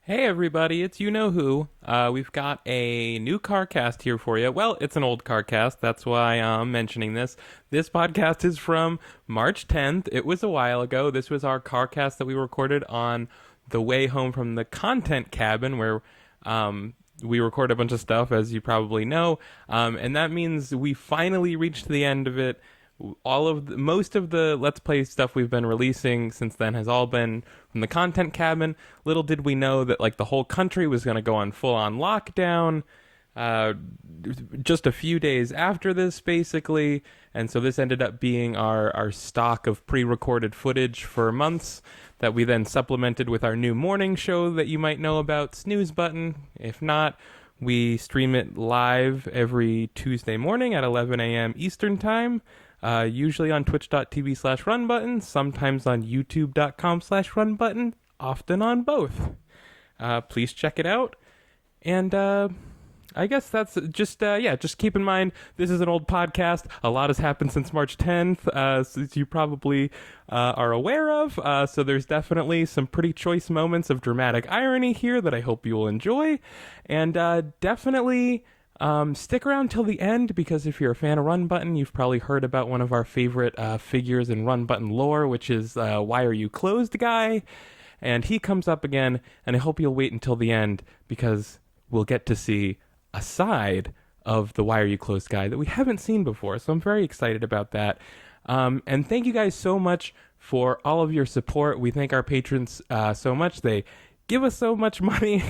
Hey everybody, it's you know who. We've got a new CarCast here for you. Well, it's an old CarCast, that's why I'm mentioning this. This podcast is from March 10th. It was a while ago. This was our CarCast that we recorded on the way home from the content cabin where we record a bunch of stuff, as you probably know. And that means we finally reached the end of it. Most of the Let's Play stuff we've been releasing since then has all been from the content cabin. Little did we know that the whole country was going to go on full on lockdown just a few days after this, basically. And so this ended up being our stock of pre-recorded footage for months that we then supplemented with our new morning show that you might know about, Snooze Button. If not, we stream it live every Tuesday morning at 11 a.m. Eastern Time. Usually on twitch.tv/runbutton, sometimes on youtube.com/runbutton, often on both. Please check it out. And I guess that's just keep in mind, this is an old podcast. A lot has happened since March 10th, as you probably are aware of. So there's definitely some pretty choice moments of dramatic irony here that I hope you will enjoy. And definitely stick around till the end, because if you're a fan of Run Button, you've probably heard about one of our favorite figures in Run Button lore, which is Why Are You Closed guy. And he comes up again, and I hope you'll wait until the end, because we'll get to see a side of the Why Are You Closed guy that we haven't seen before. So I'm very excited about that. And thank you guys so much for all of your support. We thank our patrons so much. They give us so much money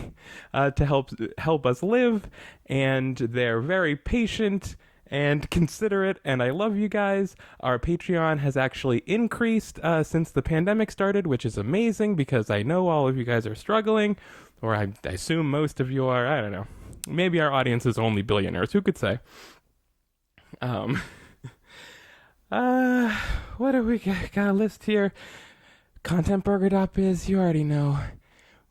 to help us live, and they're very patient and considerate, and I love you guys. Our Patreon has actually increased since the pandemic started, which is amazing, because I know all of you guys are struggling, or I assume most of you are. I don't know. Maybe our audience is only billionaires. Who could say? What do we got a list here? Contentburger.biz, you already know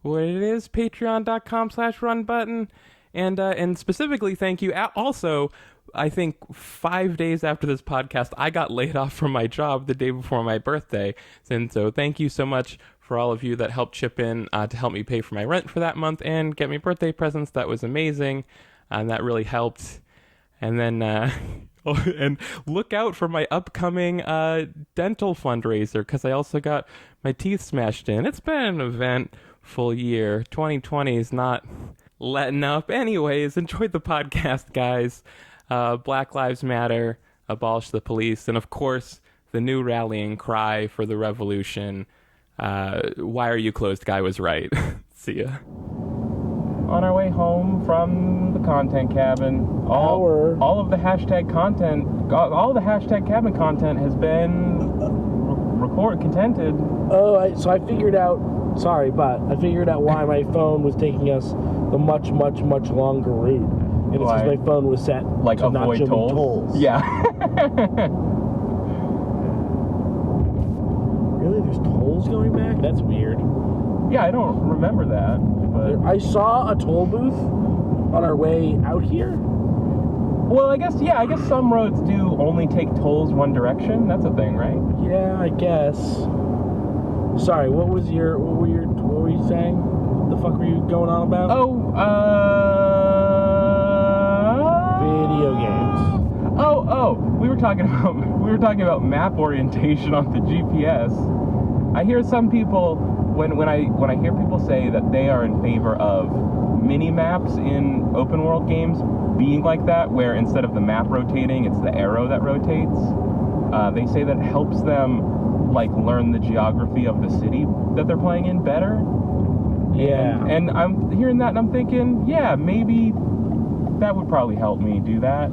what it is. Patreon.com/runbutton. And specifically, thank you. Also, I think 5 days after this podcast, I got laid off from my job the day before my birthday. And so thank you so much for all of you that helped chip in to help me pay for my rent for that month and get me birthday presents. That was amazing. And that really helped. And then, and look out for my upcoming dental fundraiser, because I also got my teeth smashed in. It's been an eventful year. 2020 is not letting up. Anyways, enjoy the podcast, guys. Black Lives Matter, abolish the police, and of course, the new rallying cry for the revolution. Why Are You Closed guy was right. See ya. On our way home from the content cabin, all of the hashtag content, all the hashtag cabin content has been contented. So I figured out. Sorry, but I figured out why my phone was taking us the much longer route. And it's because my phone was set to not show me tolls. Yeah. Really? There's tolls going back? That's weird. Yeah, I don't remember that. But I saw a toll booth on our way out here. Well, I guess some roads do only take tolls one direction. That's a thing, right? Yeah, I guess. Sorry, what were you saying? What the fuck were you going on about? Video games. We were talking about map orientation on the GPS. I hear some people when I hear people say that they are in favor of mini maps in open world games being like that, where instead of the map rotating, it's the arrow that rotates. They say that helps them learn the geography of the city that they're playing in better. Yeah. And I'm hearing that and I'm thinking, yeah, maybe that would probably help me do that.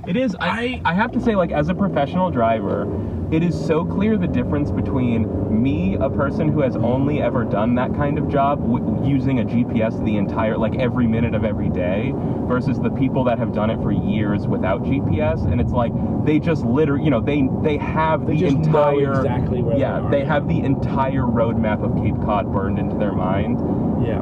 It is, I have to say, as a professional driver, it is so clear the difference between me, a person who has only ever done that kind of job using a GPS the entire, every minute of every day, versus the people that have done it for years without GPS. And it's they just literally, they have the entire, know exactly where they are. They have the entire roadmap of Cape Cod burned into their mind. Yeah.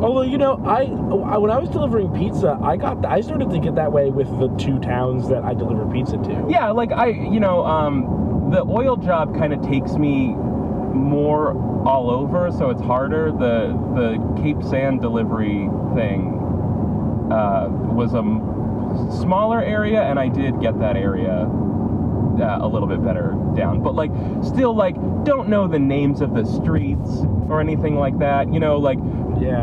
Although, when I was delivering pizza, I started to get that way with the two towns that I deliver pizza to. Yeah, the oil job kind of takes me more all over, so it's harder. The Cape Sand delivery thing was a smaller area, and I did get that area a little bit better down, but like still like don't know the names of the streets or anything like that, you know, like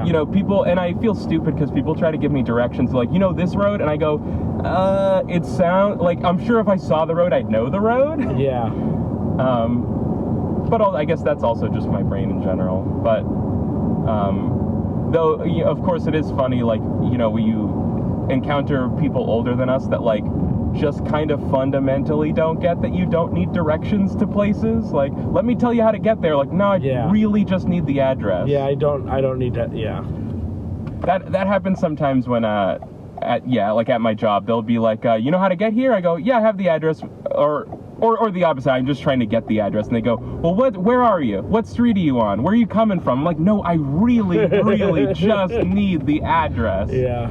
you know, people, and I feel stupid because people try to give me directions like, you know, this road, and I go it sounds like, I'm sure if I saw the road I'd know the road. But I guess that's also just my brain in general. But though, of course, it is funny, like, you know, you encounter people older than us that like just kind of fundamentally don't get that you don't need directions to places. Like, let me tell you how to get there. Like, no, I really just need the address. Yeah, I don't need that. Yeah. That happens sometimes when like at my job, they'll be like, you know how to get here? I go, yeah, I have the address, or the opposite. I'm just trying to get the address, and they go, well, where are you? What street are you on? Where are you coming from? I'm like, no, I really, really just need the address. Yeah.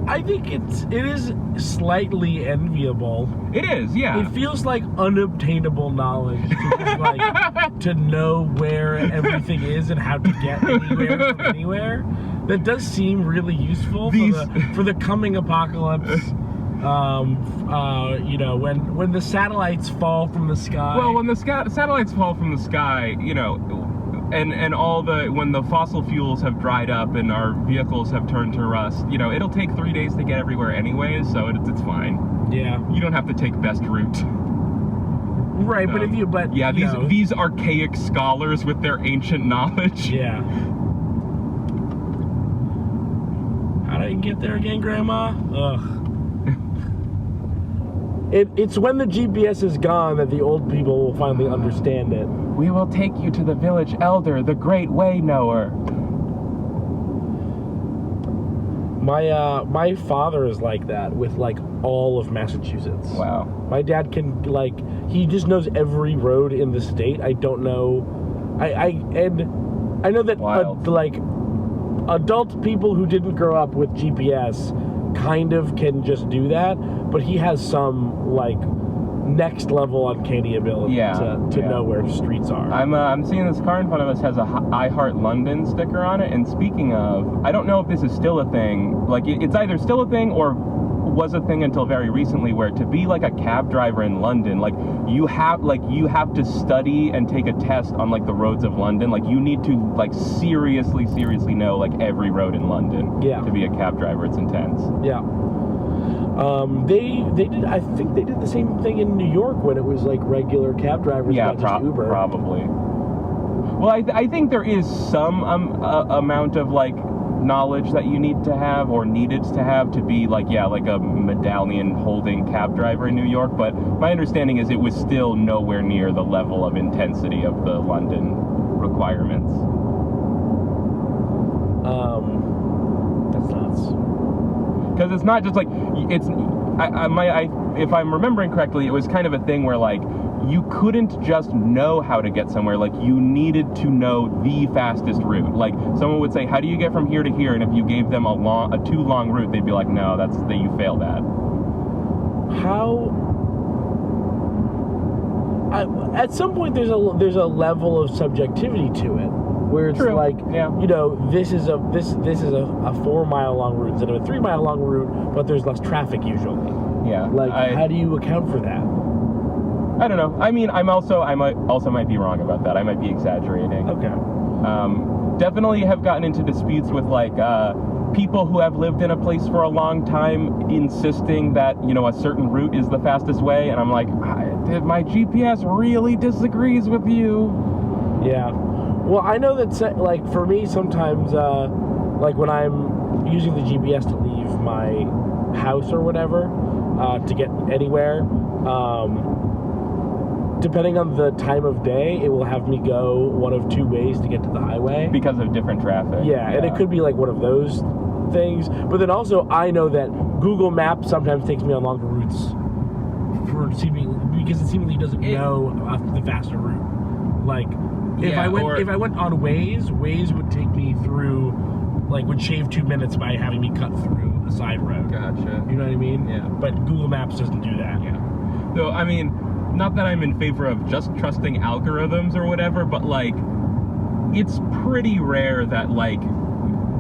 I think it is slightly enviable. It is, yeah. It feels like unobtainable knowledge to just like to know where everything is and how to get anywhere from anywhere. That does seem really useful for the coming apocalypse. You know, when the satellites fall from the sky. Well, when the satellites fall from the sky, you know, and when the fossil fuels have dried up and our vehicles have turned to rust, you know, it'll take 3 days to get everywhere anyways, so it's fine. Yeah. You don't have to take best route. Right, but these archaic scholars with their ancient knowledge. Yeah. How did I get there again, Grandma? Ugh. It's when the GPS is gone that the old people will finally understand it. We will take you to the village elder, the great way knower. My father is like that with like all of Massachusetts. Wow. My dad can he just knows every road in the state. I don't know. I know that adult people who didn't grow up with GPS kind of can just do that, but he has some like next level uncanny ability to know where streets are. I'm seeing this car in front of us has a I Heart London sticker on it, and speaking of, I don't know if this is still a thing, like it's either still a thing or was a thing until very recently, where to be like a cab driver in London, like you have to study and take a test on like the roads of London. Like you need to like seriously know like every road in London to be a cab driver. It's intense. Yeah. I think they did the same thing in New York when it was like regular cab drivers, not just Uber. Probably. Well, I think there is some amount of like knowledge that you need to have or needed to have to be like a medallion holding cab driver in New York, but my understanding is it was still nowhere near the level of intensity of the London requirements. That's nuts. Because it's not just like if I'm remembering correctly, it was kind of a thing where like you couldn't just know how to get somewhere. Like you needed to know the fastest route. Like someone would say, "How do you get from here to here?" And if you gave them a too long route, they'd be like, "No, you failed that." At some point, there's a level of subjectivity to it. Where it's you know, this is a 4 mile long route instead of a 3 mile long route, but there's less traffic usually. Yeah. Like, how do you account for that? I don't know. I mean, I might be wrong about that. I might be exaggerating. Okay. Definitely have gotten into disputes with like people who have lived in a place for a long time, insisting that, you know, a certain route is the fastest way, and I'm like, my GPS really disagrees with you. Yeah. Well, I know that, like, for me, sometimes, like, when I'm using the GPS to leave my house or whatever, to get anywhere, depending on the time of day, it will have me go one of two ways to get to the highway. Because of different traffic. Yeah, and it could be, like, one of those things. But then also, I know that Google Maps sometimes takes me on longer routes because it seemingly doesn't know the faster route. Like... If I went on Waze would take me through, like, would shave 2 minutes by having me cut through a side road. Gotcha. You know what I mean? Yeah. But Google Maps doesn't do that. Yeah. So, I mean, not that I'm in favor of just trusting algorithms or whatever, but, like, it's pretty rare that, like,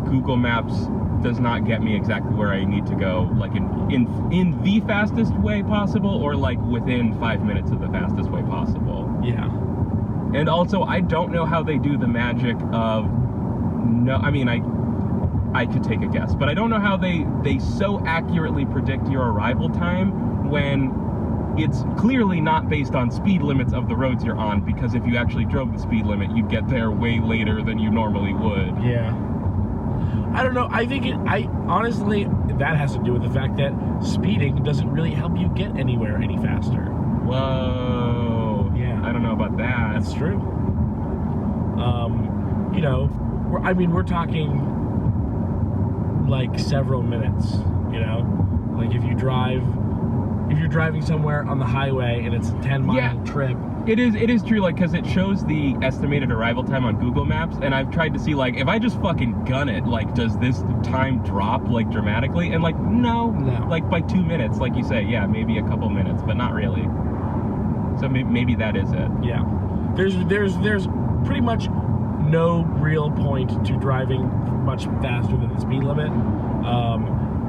Google Maps does not get me exactly where I need to go, like, in the fastest way possible, or, like, within 5 minutes of the fastest way possible. Yeah. And also, I don't know how they do the magic of, I could take a guess, but I don't know how they so accurately predict your arrival time when it's clearly not based on speed limits of the roads you're on, because if you actually drove the speed limit, you'd get there way later than you normally would. Yeah. I don't know. I think honestly, that has to do with the fact that speeding doesn't really help you get anywhere any faster. Whoa. Yeah. I don't know about that. That's true. You know, we're talking like several minutes, you know? Like if you're driving somewhere on the highway and it's a 10-mile trip. It is true, like, because it shows the estimated arrival time on Google Maps, and I've tried to see, like, if I just fucking gun it, like, does this time drop, like, dramatically? And, like, no. Like, by 2 minutes, like you say, yeah, maybe a couple minutes, but not really. So maybe that is it. Yeah. There's pretty much no real point to driving much faster than the speed limit.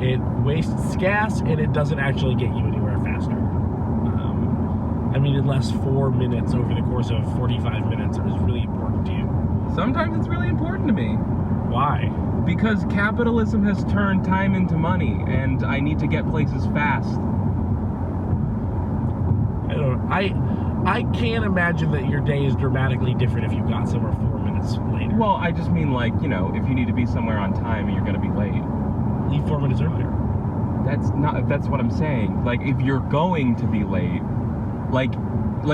It wastes gas, and it doesn't actually get you anywhere faster. I mean, unless 4 minutes over the course of 45 minutes is really important to you. Sometimes it's really important to me. Why? Because capitalism has turned time into money, and I need to get places fast. I don't know. I can't imagine that your day is dramatically different if you got somewhere 4 minutes later. Well, I just mean, like, you know, if you need to be somewhere on time and you're going to be late. Leave 4 minutes earlier. That's what I'm saying. Like, if you're going to be late, like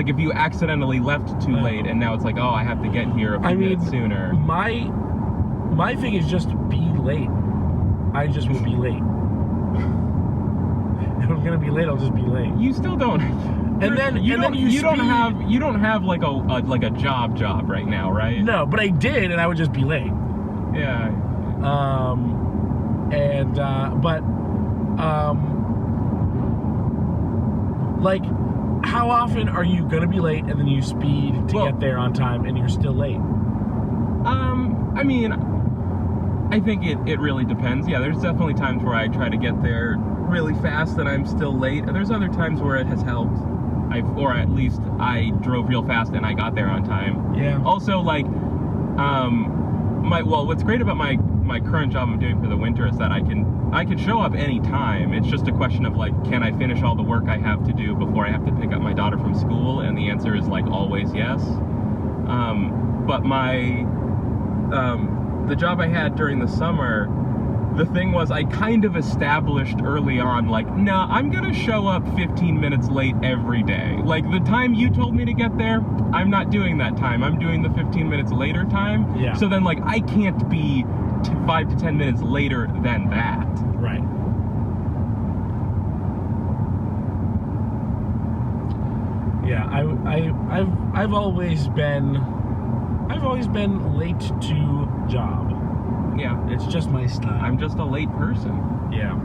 if you accidentally left too late and now it's like, oh, I have to get here a few minutes sooner. My thing is just be late. I just will be late. If I'm gonna be late, I'll just be late. You still don't. And then you don't have like a job right now, right? No, but I did, and I would just be late. Yeah. Like, how often are you gonna be late and then you speed to get there on time and you're still late? I mean, I think it really depends. Yeah, there's definitely times where I try to get there really fast and I'm still late. And there's other times where it has helped. Or at least I drove real fast and I got there on time. Yeah. Also, like, what's great about my current job I'm doing for the winter is that I can show up any time. It's just a question of, like, can I finish all the work I have to do before I have to pick up my daughter from school? And the answer is, like, always yes. But the job I had during the summer, the thing was I kind of established early on, like, nah, I'm gonna show up 15 minutes late every day. Like, the time you told me to get there, I'm not doing that time. I'm doing the 15 minutes later time. Yeah. So then, like, I can't be 5 to 10 minutes later than that. Right. Yeah, I've always been late to job. Yeah. It's just my style. I'm just a late person. Yeah.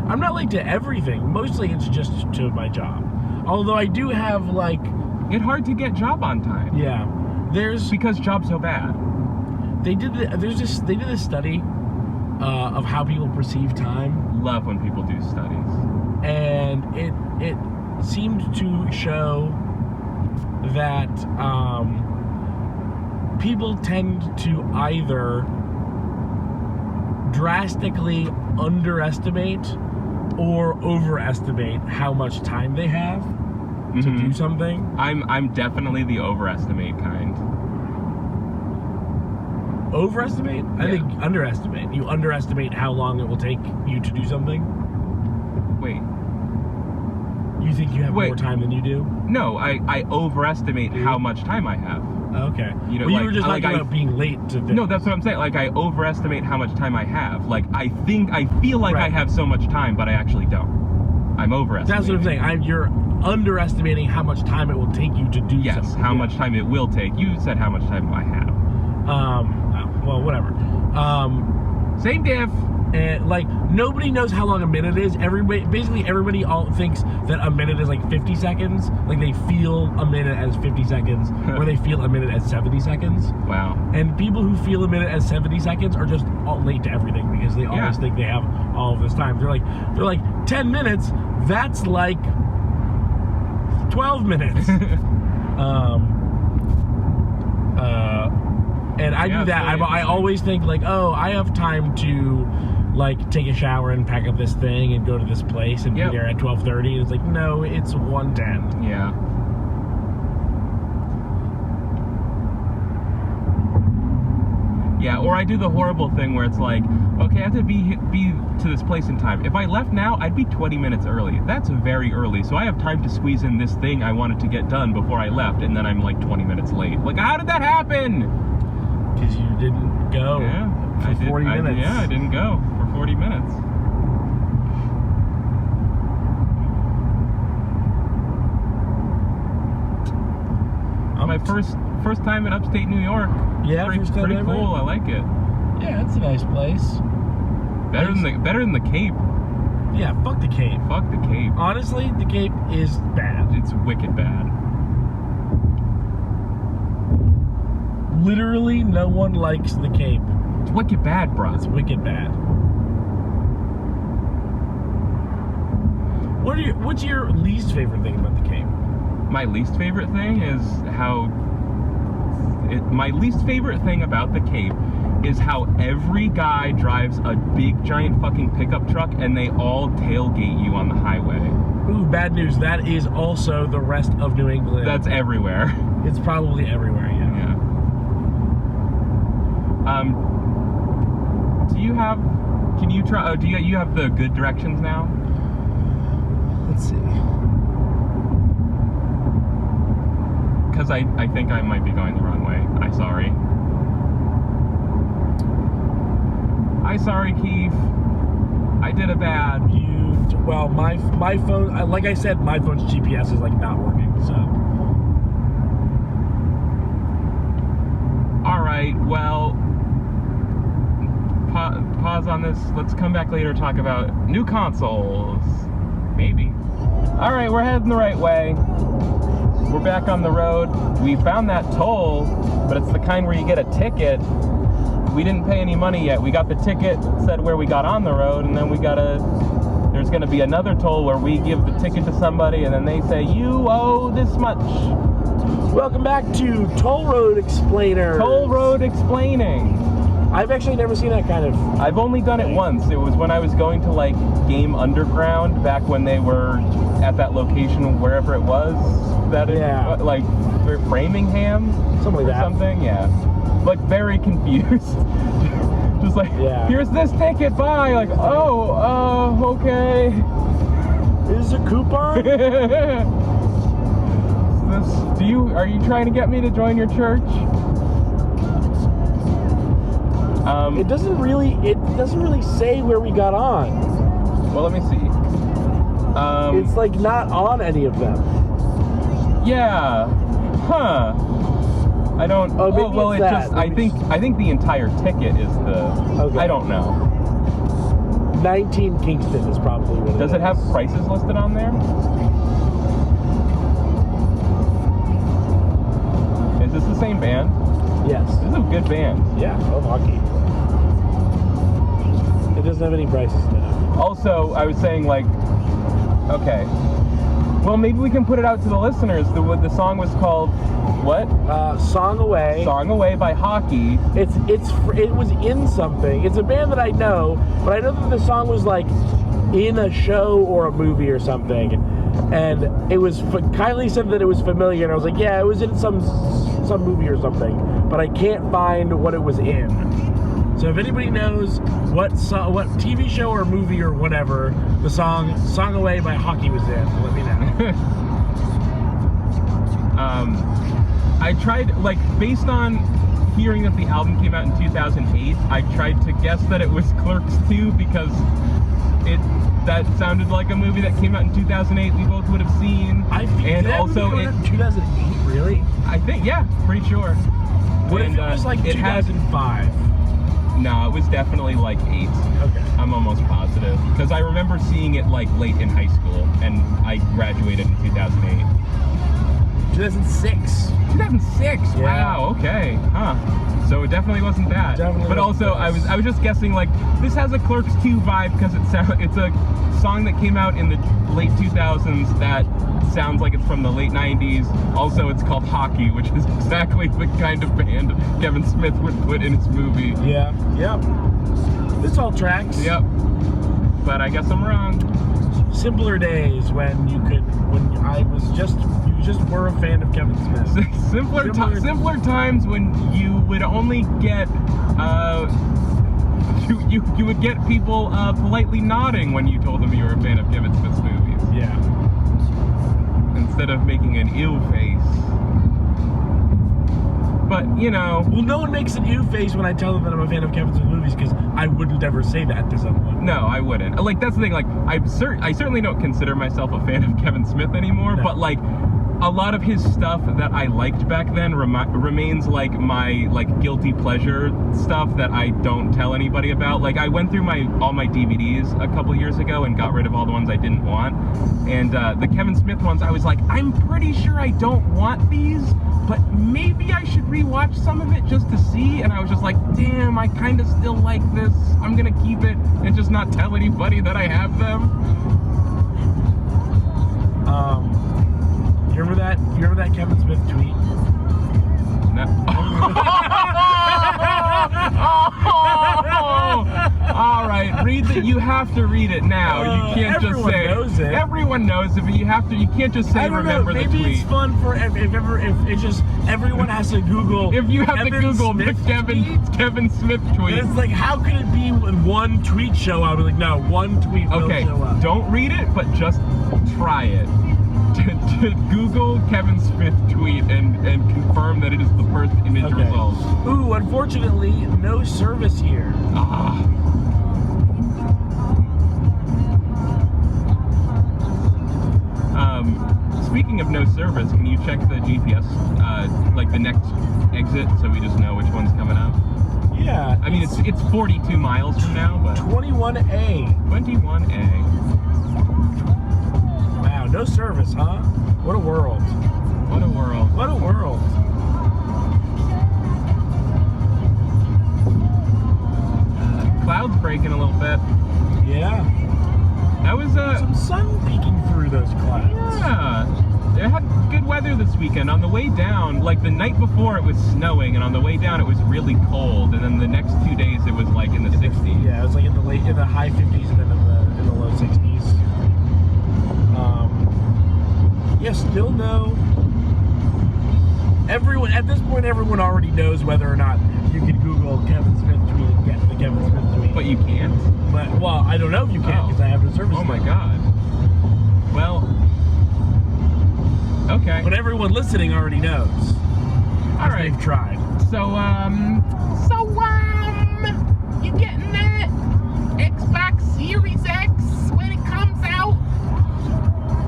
I'm not late to everything. Mostly it's just to my job. Although I do have, like... It's hard to get job on time. Yeah. Because job's so bad. They did a study of how people perceive time. Love when people do studies. And it seemed to show that people tend to either drastically underestimate or overestimate how much time they have to do something. I'm definitely the overestimate kind. Overestimate? I think underestimate. You underestimate how long it will take you to do something. Wait. You think you have more time than you do? No, I overestimate how much time I have. Okay. You know, well, like, you were just talking about being late to things. No, that's what I'm saying. Like, I overestimate how much time I have. Like, I feel like I have so much time, but I actually don't. I'm overestimating. That's what I'm saying. You're underestimating how much time it will take you to do something. Yes, how much time it will take. You said how much time I have. Well, whatever. Same diff. And like nobody knows how long a minute is. Everybody all thinks that a minute is like 50 seconds. Like they feel a minute as 50 seconds, or they feel a minute as 70 seconds. Wow. And people who feel a minute as 70 seconds are just all late to everything because they always think they have all of this time. They're like 10 minutes. That's like 12 minutes. And I do that. I always think like, oh, I have time to like take a shower and pack up this thing and go to this place and be there at 12:30. And it's like, no, it's 1:10. Yeah. Yeah, or I do the horrible thing where it's like, okay, I have to be to this place in time. If I left now, I'd be 20 minutes early. That's very early, so I have time to squeeze in this thing I wanted to get done before I left, and then I'm like 20 minutes late. Like, how did that happen? Because you didn't go for 40 minutes. I didn't go for 40 minutes. My first time in upstate New York. Yeah, first time pretty ever? cool. I like it. Yeah, it's a nice place. Better than the Cape. Yeah, fuck the Cape. Fuck the Cape. Honestly, the Cape is bad. It's wicked bad. Literally, no one likes the Cape. It's wicked bad, bro. It's wicked bad. What's your least favorite thing about the Cape? My least favorite thing is my least favorite thing about the Cape is how every guy drives a big giant fucking pickup truck and they all tailgate you on the highway. Ooh, bad news. That is also the rest of New England. That's everywhere. It's probably everywhere, yeah. Do you have the good directions now? Let's see. Because I think I might be going the wrong way. I'm sorry, Keith. I did a bad. Well, my phone, like I said, my phone's GPS is like not working, so. Alright, well, pause on this. Let's come back later and talk about new consoles. Maybe. Alright, we're heading the right way. We're back on the road. We found that toll, but it's the kind where you get a ticket. We didn't pay any money yet. We got the ticket, said where we got on the road, and then there's gonna be another toll where we give the ticket to somebody, and then they say, you owe this much. Welcome back to Toll Road Explainer. Toll Road Explaining. I've actually never seen that kind of... I've only done it once. It was when I was going to like Game Underground back when they were at that location, wherever it was. Like Framingham, something like that. Something, yeah. Like very confused. Just like, here's this ticket, bye. Like, okay. Is this a coupon? Are you trying to get me to join your church? It doesn't really say where we got on. Well, let me see. It's like not on any of them. Yeah. Huh. I don't. Oh, well, it just. I think the entire ticket is the. Okay. I don't know. 19 Kingston is probably what it is. Does it have prices listed on there? Is this the same band? Yes. This is a good band. Yeah, love hockey. It doesn't have any prices now. Also, I was saying like, okay. Well, maybe we can put it out to the listeners. The song was called what? Song Away. Song Away by Hockey. It was in something. It's a band that I know, but I know that the song was like in a show or a movie or something. And it was Kylie said that it was familiar, and I was like, yeah, it was in some movie or something, but I can't find what it was in. So if anybody knows what TV show or movie or whatever the song Away by Hockey was in, let me know. I tried, like, based on hearing that the album came out in 2008, I tried to guess that it was Clerks 2 because that sounded like a movie that came out in 2008 we both would have seen. And also in 2008, really? I think, yeah, pretty sure. What if it was like 2005? No, it was definitely like 8. Okay. I'm almost positive. Because I remember seeing it like late in high school, and I graduated in 2008. 2006. 2006. Yeah. Wow. Okay. Huh. So it definitely wasn't that. Definitely but wasn't also, this. I was just guessing like this has a Clerks 2 vibe because it's a song that came out in the late 2000s that sounds like it's from the late 90s. Also, it's called Hockey, which is exactly the kind of band Kevin Smith would put in his movie. Yeah. Yep. This all tracks. Yep. But I guess I'm wrong. Simpler days when you just were a fan of Kevin Smith. Simpler times when you would only get you would get people politely nodding when you told them you were a fan of Kevin Smith's movies. Yeah. Instead of making an ew face. But, you know... Well, no one makes an ew face when I tell them that I'm a fan of Kevin Smith movies, because I wouldn't ever say that to someone. No, I wouldn't. Like, that's the thing, like, I certainly don't consider myself a fan of Kevin Smith anymore, No. but, like, a lot of his stuff that I liked back then remains, like, my, like, guilty pleasure stuff that I don't tell anybody about. Like, I went through all my DVDs a couple years ago and got rid of all the ones I didn't want. And the Kevin Smith ones, I was like, I'm pretty sure I don't want these, but maybe I should rewatch some of it just to see. And I was just like, damn, I kind of still like this. I'm gonna keep it and just not tell anybody that I have them. You remember that Kevin Smith tweet? No. All right, read that. You have to read it now. You can't just everyone say knows it. Everyone knows it, but you have to. You can't just say I don't remember know. the Maybe tweet. it's fun for if it's just everyone has to Google. If you have Kevin to Google Smith the Kevin Smith tweet. And it's like, how could it be when one tweet show up? Like, no, one tweet will Okay, show up. don't read it, but just try it. To Google Kevin Smith tweet and confirm that it is the first image Okay. result. Ooh, unfortunately, no service here. Ah. Speaking of no service, can you check the GPS, like the next exit, so we just know which one's coming up? Yeah. I mean, it's 42 miles from now, but 21A. 21A. Wow, no service, huh? What a world. What a world. What a world. Clouds breaking a little bit. Yeah. That was Some sun peeking through those clouds. yeah. It had good weather this weekend. On the way down, like the night before it was snowing, and on the way down it was really cold, and then the next 2 days it was like in the 60s. Yeah, it was like in the high 50s and then in the low 60s. Yeah, still no. Everyone at this point, everyone already knows whether or not you can Google Kevin Smith tweet and get the Kevin Smith tweet. But you can't? But well, I don't know if you can because I have the service. Oh my now. god. Well, okay. But everyone listening already knows. All right. They've tried. So, you getting that Xbox Series X when it comes out?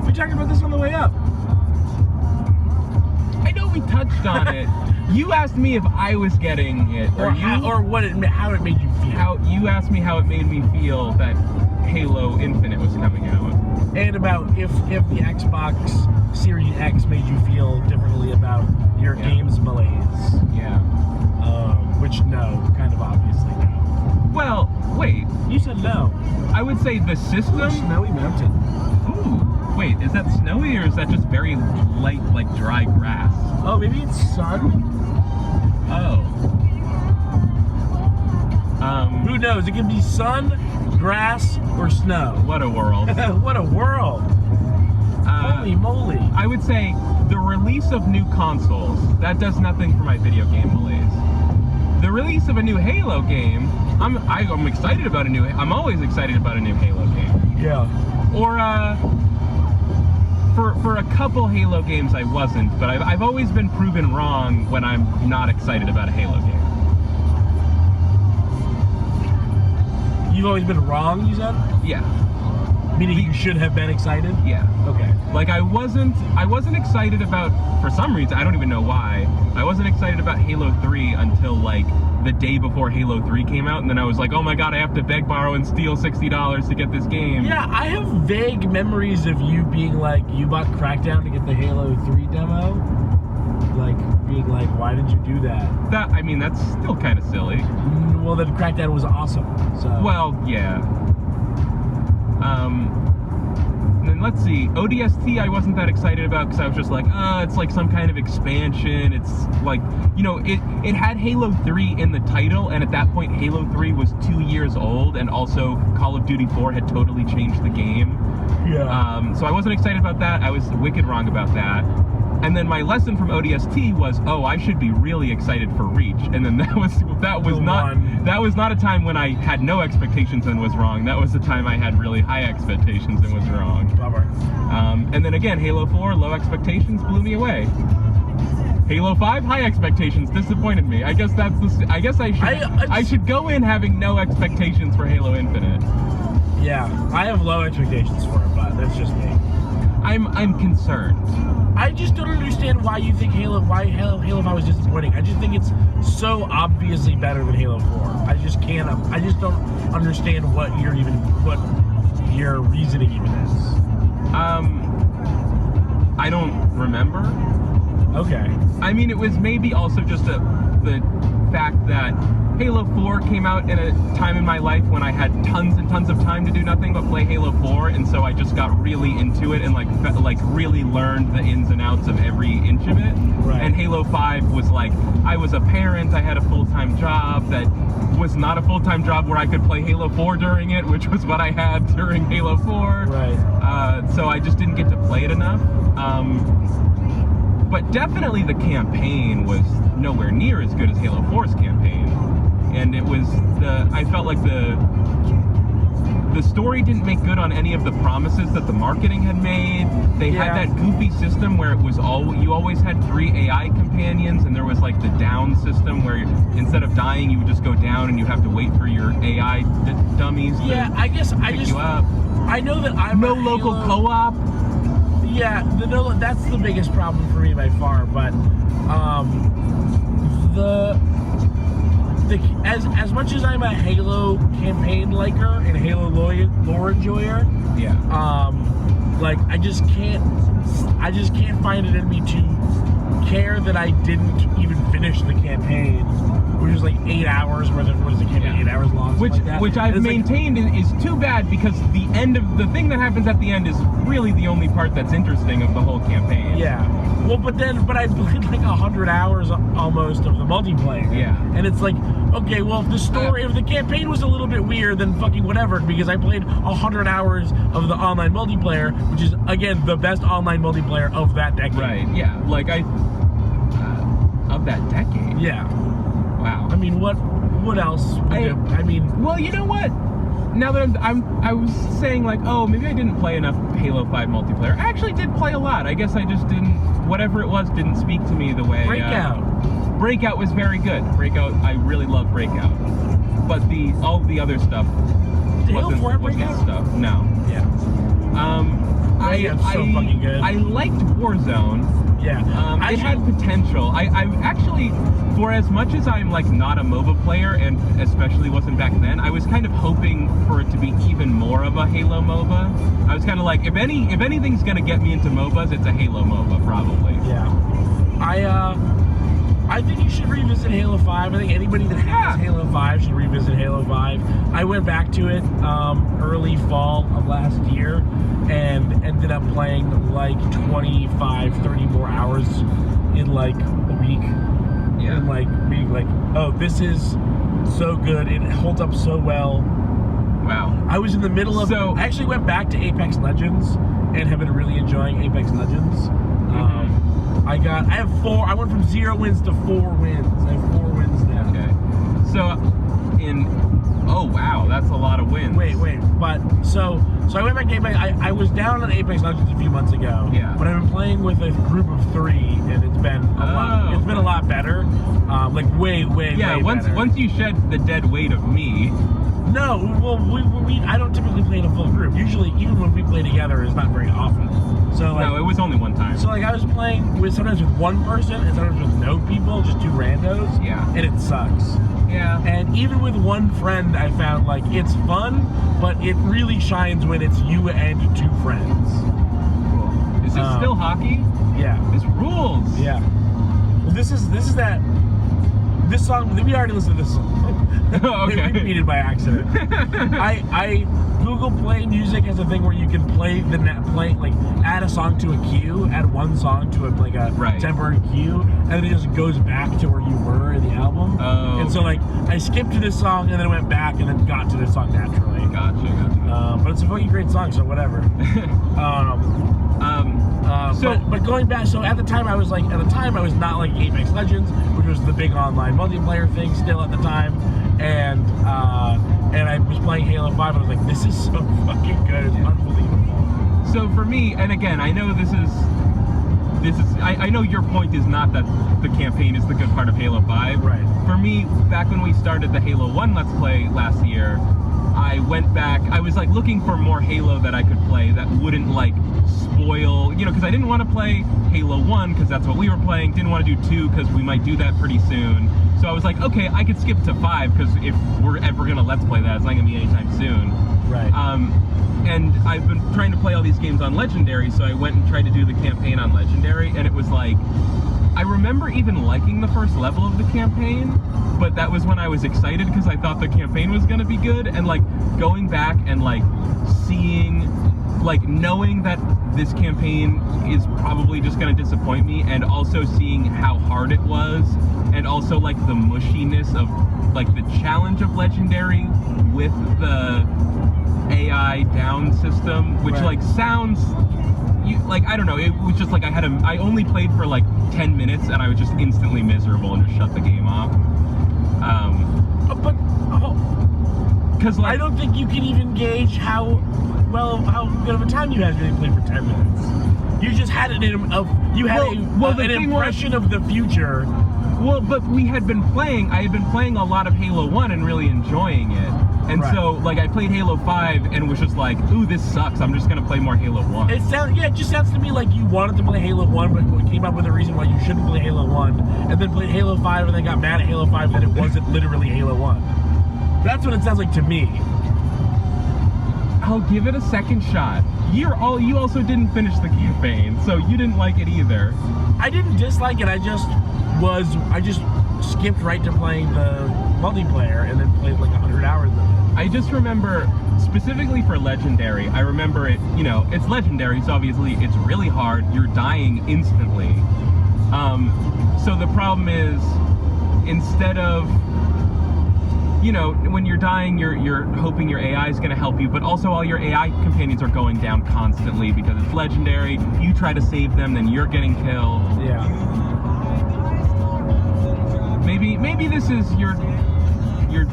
We talked about this on the way up. I know we touched on it. You asked me if I was getting it, Or how it made you feel. You asked me how it made me feel that Halo Infinite was coming out. And about if the Xbox Series X made you feel differently about your games malaise. Yeah. Which no, kind of obviously no. Well, wait. You said no. I would say the system. Snowy mountain. Ooh. Wait, is that snowy or is that just very light, like dry grass? Oh, maybe it's sun? Oh. Who knows? It could be sun, grass, or snow. What a world. What a world. Holy moly. I would say the release of new consoles, that does nothing for my video game malaise. The release of a new Halo game, I'm excited about I'm always excited about a new Halo game. Yeah. Or, for a couple Halo games I wasn't, but I've always been proven wrong when I'm not excited about a Halo game. You've always been wrong, you said? Yeah. Meaning you should have been excited? Yeah. Okay. Like I wasn't excited about, for some reason, I don't even know why, I wasn't excited about Halo 3 until like the day before Halo 3 came out, and then I was like, oh my god, I have to beg, borrow, and steal $60 to get this game. Yeah, I have vague memories of you being like, you bought Crackdown to get the Halo 3 demo. Like, being like, why did you do that? I mean, that's still kind of silly. Well, then Crackdown was awesome, so... Well, yeah. And then let's see, ODST I wasn't that excited about because I was just like, it's like some kind of expansion. It's like, you know, it had Halo 3 in the title, and at that point Halo 3 was 2 years old, and also Call of Duty 4 had totally changed the game. Yeah. So I wasn't excited about that. I was wicked wrong about that. And then my lesson from ODST was, I should be really excited for Reach. And then that was not a time when I had no expectations and was wrong. That was the time I had really high expectations and was wrong. Bummer. And then again, Halo 4, low expectations, blew me away. Halo 5, high expectations, disappointed me. I guess I should go in having no expectations for Halo Infinite. Yeah, I have low expectations for it, but that's just me. I'm concerned. I just don't understand why you think Halo 5 was disappointing. I just think it's so obviously better than Halo 4. I just don't understand what your reasoning even is. I don't remember. Okay. I mean, it was maybe also just the fact that Halo 4 came out in a time in my life when I had tons and tons of time to do nothing but play Halo 4, and so I just got really into it and like really learned the ins and outs of every inch of it. Right. And Halo 5 was like, I was a parent, I had a full-time job that was not a full-time job where I could play Halo 4 during it, which was what I had during Halo 4. Right. So I just didn't get to play it enough. But definitely the campaign was nowhere near as good as Halo 4's campaign. And it was I felt like the story didn't make good on any of the promises that the marketing had made. They had that goofy system where it was you always had 3 AI companions, and there was like the down system where instead of dying you would just go down and you have to wait for your AI dummies to pick you up. I know that I'm no local co-op. Yeah, that's the biggest problem for me by far, but as much as I'm a Halo campaign liker and Halo lore enjoyer, like I just can't find it in me to care that I didn't even finish the campaign, which was like 8 hours worth of, what is the campaign, 8 hours long? Which I've maintained is too bad, because the thing that happens at the end is really the only part that's interesting of the whole campaign. Yeah. Well, but I played like 100 hours almost of the multiplayer. Yeah. And it's like, okay, well, if the story, if the campaign was a little bit weird, then fucking whatever, because I played 100 hours of the online multiplayer, which is, again, the best online multiplayer of that decade. Right, yeah. Like, of that decade? Yeah. Wow. I mean, what else? Well, you know what? Now that I was saying like, maybe I didn't play enough Halo 5 multiplayer. I actually did play a lot. I guess I just whatever it was didn't speak to me the way... Breakout was very good. I really love Breakout. But all the other stuff wasn't stuff. No. Yeah. So fucking good. I liked Warzone. Yeah. It had potential. I actually, for as much as I'm like not a MOBA player, and especially wasn't back then, I was kind of hoping for it to be even more of a Halo MOBA. I was kind of like, if anything's gonna get me into MOBAs, it's a Halo MOBA, probably. Yeah. I think you should revisit Halo 5. I think anybody that has Halo 5 should revisit Halo 5. I went back to it early fall of last year and ended up playing like 25, 30 more hours in like a week. Yeah. And like being like, this is so good. It holds up so well. Wow. I was in the middle of... I actually went back to Apex Legends and have been really enjoying Apex Legends. I went from 0 wins to 4 wins. I have 4 wins now. Okay. So, oh wow, that's a lot of wins. Wait, but, so I went back to Apex. I was down on Apex Legends a few months ago. Yeah. But I've been playing with a group of 3, and it's been a lot better. Like way better. Yeah, once you shed the dead weight of me, No, well, I don't typically play in a full group. Usually, even when we play together, it's not very often. So like, No, it was only one time. So like I was playing with sometimes with one person and sometimes with no people, just two randos. Yeah. And it sucks. Yeah. And even with one friend, I found like it's fun, but it really shines when it's you and two friends. Cool. Is this still hockey? Yeah. This rules. Yeah. Well, this is that. This song, we already listened to this song. Okay. They repeated by accident. I Google Play Music has a thing where you can add a song to a queue, add one song to a temporary queue, and then it just goes back to where you were in the album. Oh. And so like I skipped to this song and then went back and then got to this song naturally. Gotcha. But it's a fucking great song, so whatever. But going back, so at the time I was not like Apex Legends, which was the big online multiplayer thing still at the time, and I was playing Halo 5 and I was like, this is so fucking good, it's unbelievable. So for me, and again, I know I know your point is not that the campaign is the good part of Halo 5. Right. For me, back when we started the Halo 1 Let's Play last year, I went back, I was like looking for more Halo that I could play that wouldn't like spoil, because I didn't want to play Halo 1 because that's what we were playing, didn't want to do 2 because we might do that pretty soon. So I was like, okay, I could skip to 5 because if we're ever going to Let's Play that, it's not going to be anytime soon. Right. And I've been trying to play all these games on Legendary, so I went and tried to do the campaign on Legendary, and it was like, I remember even liking the first level of the campaign, but that was when I was excited because I thought the campaign was going to be good, and like going back and like seeing, like knowing that this campaign is probably just going to disappoint me, and also seeing how hard it was, and also like the mushiness of like the challenge of Legendary with the AI down system, which like sounds I don't know, it was just like I only played for like 10 minutes and I was just instantly miserable and just shut the game off. Because I don't think you can even gauge how good of a time you had to play for 10 minutes. You just had an impression of the future. Well, but I had been playing a lot of Halo 1 and really enjoying it. And so, like, I played Halo 5 and was just like, ooh, this sucks, I'm just gonna play more Halo 1. It just sounds to me like you wanted to play Halo 1, but came up with a reason why you shouldn't play Halo 1, and then played Halo 5 and then got mad at Halo 5 that it wasn't literally Halo 1. That's what it sounds like to me. I'll give it a second shot. You also didn't finish the campaign, so you didn't like it either. I didn't dislike it, I just skipped right to playing the multiplayer and then played like 100 hours of it. I just remember, specifically for Legendary, I remember it, it's Legendary, so obviously it's really hard, you're dying instantly. So the problem is, instead of, when you're dying, you're hoping your AI is going to help you, but also all your AI companions are going down constantly because it's Legendary, you try to save them, then you're getting killed. Yeah. Maybe this is you're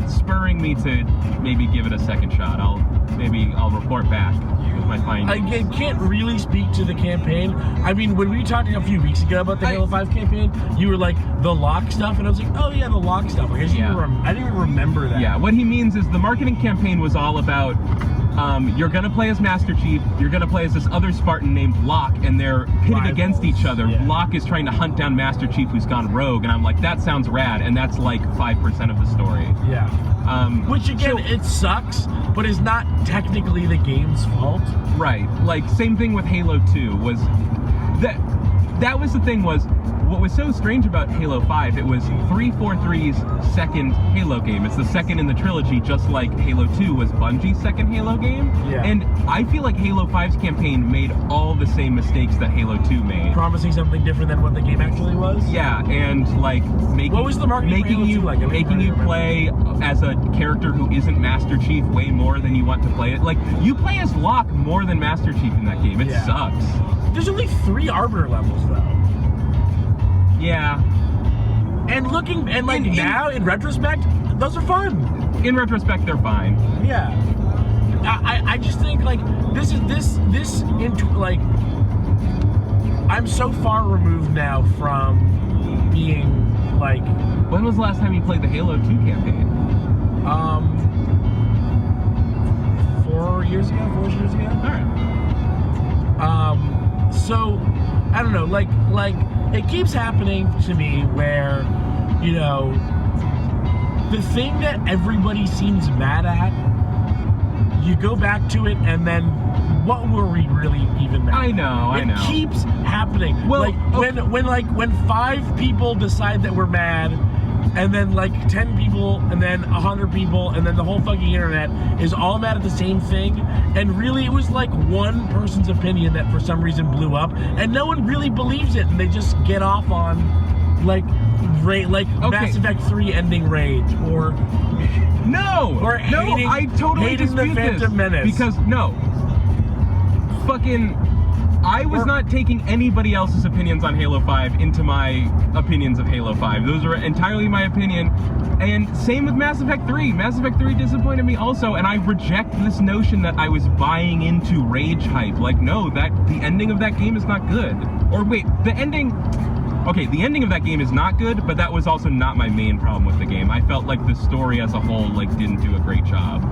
spurring me to maybe give it a second shot. I'll report back with my findings. I can't really speak to the campaign. I mean, when we talked a few weeks ago about the Halo 5 campaign, you were like, the lock stuff, and I was like, oh yeah, the lock stuff. Like, I didn't even remember that. Yeah, what he means is the marketing campaign was all about you're gonna play as Master Chief, you're gonna play as this other Spartan named Locke, and they're pitted against each other. Yeah. Locke is trying to hunt down Master Chief who's gone rogue, and I'm like, that sounds rad, and that's like 5% of the story. Yeah. Which again, it sucks, but is not technically the game's fault. Right. Like, same thing with Halo 2 was that was the thing was, what was so strange about Halo 5, it was 343's second Halo game. It's the second in the trilogy, just like Halo 2 was Bungie's second Halo game. Yeah. And I feel like Halo 5's campaign made all the same mistakes that Halo 2 made. Promising something different than what the game actually was? Yeah, and like what was the making you play as a character who isn't Master Chief way more than you want to play it. Like, you play as Locke more than Master Chief in that game. It sucks. There's only 3 Arbiter levels though. Yeah. And now, in retrospect, those are fun. In retrospect, they're fine. Yeah. I just think, like, I'm so far removed now from being, like... When was the last time you played the Halo 2 campaign? 4 years ago. All right. So I don't know, like it keeps happening to me where, you know, the thing that everybody seems mad at, you go back to it, and then what were we really even mad at? I know. It keeps happening. Well, when 5 people decide that we're mad, and then like 10 people, and then 100 people, and then the whole fucking internet is all mad at the same thing, and really it was like one person's opinion that for some reason blew up, and no one really believes it, and they just get off on like Mass Effect 3 ending rage, or hating, I totally hating the dispute Phantom this Menace. because I was not taking anybody else's opinions on Halo 5 into my opinions of Halo 5. Those are entirely my opinion. And same with Mass Effect 3. Mass Effect 3 disappointed me also, and I reject this notion that I was buying into rage hype. Like, no, the ending of that game is not good. Or wait, the ending of that game is not good, but that was also not my main problem with the game. I felt like the story as a whole didn't do a great job.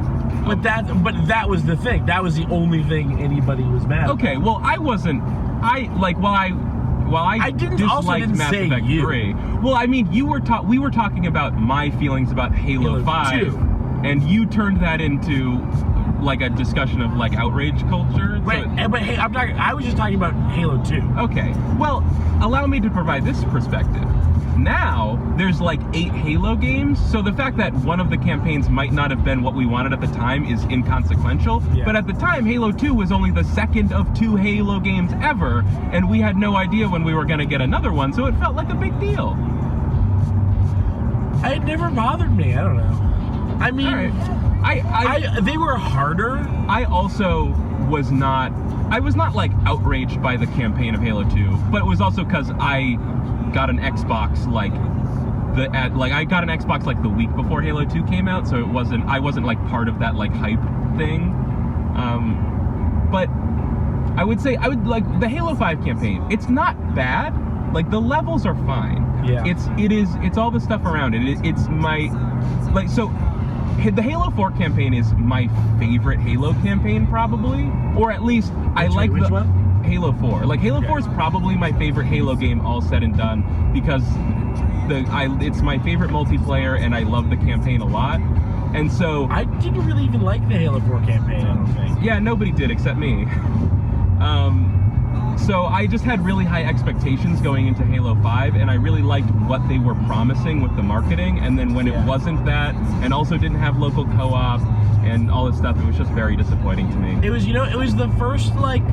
But that was the thing. That was the only thing anybody was mad about. Okay, well, I wasn't. I didn't dislike Mass Effect 3. Well, I mean, we were talking about my feelings about Halo 5, 2. and you turned that into like a discussion of like outrage culture. But hey, I was just talking about Halo 2. Okay, well, allow me to provide this perspective. Now, there's like 8 Halo games, so the fact that one of the campaigns might not have been what we wanted at the time is inconsequential, but at the time, Halo 2 was only the second of 2 Halo games ever, and we had no idea when we were going to get another one, so it felt like a big deal. It never bothered me, I don't know. I mean, they were harder. I also was not like outraged by the campaign of Halo 2, but it was also because I got an Xbox I got an Xbox like the week before Halo 2 came out, so I wasn't like part of that like hype thing. But I would like the Halo 5 campaign. It's not bad. Like the levels are fine. Yeah. It's all the stuff around it. It's my the Halo 4 campaign is my favorite Halo campaign probably, or at least Which one? Halo 4. Like Halo 4 is probably my favorite Halo game all said and done because it's my favorite multiplayer and I love the campaign a lot. And so I didn't really even like the Halo 4 campaign, I don't think. Yeah, nobody did except me. So I just had really high expectations going into Halo 5, and I really liked what they were promising with the marketing, and then when it wasn't that, and also didn't have local co-op and all this stuff, it was just very disappointing to me. It was, it was the first, like,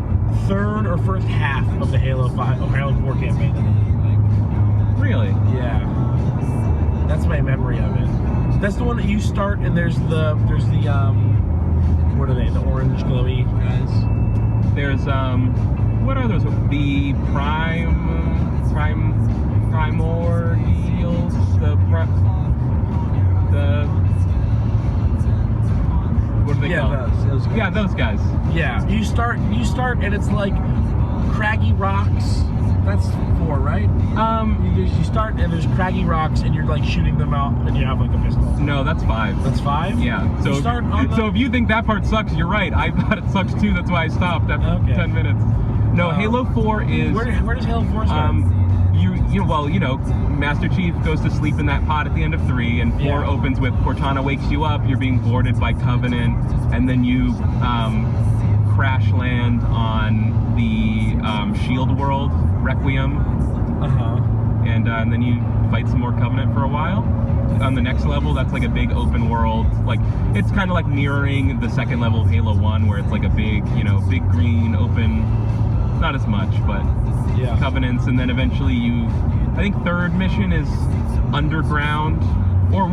third or first half of the Halo 4 campaign that I didn't like. Really? Yeah. That's my memory of it. That's the one that you start, and there's the what are they, the orange glowy guys? There's, what are those? The primordials, what are they called? Those guys. Yeah, those guys. Yeah, you start, and it's like craggy rocks. That's 4, right? You start, and there's craggy rocks, and you're like shooting them out, and you have like a pistol. No, that's 5. That's 5? Yeah. So if you think that part sucks, you're right. I thought it sucks too. That's why I stopped after 10 minutes. No, Halo 4 is. Where does Halo 4 start? Master Chief goes to sleep in that pod at the end of 3, and 4 opens with Cortana wakes you up. You're being boarded by Covenant, and then you crash land on the Shield world, Requiem. And then you fight some more Covenant for a while. On the next level, that's like a big open world. Like it's kind of like mirroring the second level of Halo 1, where it's like a big, big green open. Not as much, but Covenants, and then eventually I think third mission is underground, or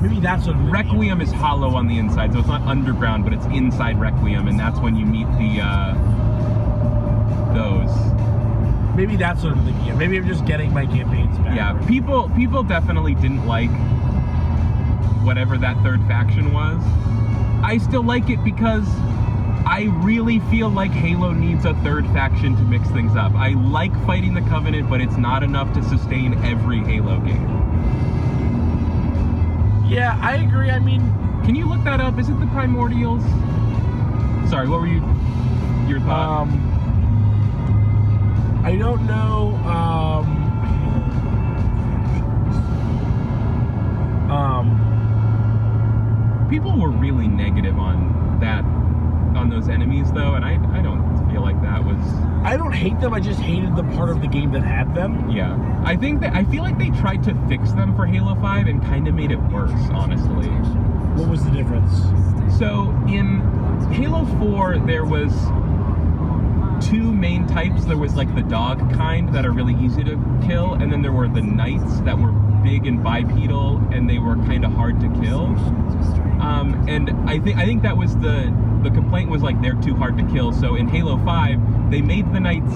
maybe that's what Requiem is hollow on the inside, so it's not underground, but it's inside Requiem, and that's when you meet those. Maybe that's what I'm thinking of. Maybe I'm just getting my campaigns back. Yeah, people definitely didn't like whatever that third faction was. I still like it because I really feel like Halo needs a third faction to mix things up. I like fighting the Covenant, but it's not enough to sustain every Halo game. Yeah, I agree. I mean, can you look that up? Is it the Primordials? sorry, what were your thought? I don't know. People were really negative on those enemies though, and I don't feel like that was. I don't hate them. I just hated the part of the game that had them. Yeah, I feel like they tried to fix them for Halo 5 and kind of made it worse, honestly. What was the difference? So in Halo 4, there was two main types. There was like the dog kind that are really easy to kill, and then there were the knights that were big and bipedal, and they were kind of hard to kill. And I think that was the complaint was like they're too hard to kill. So in Halo 5, they made the knights.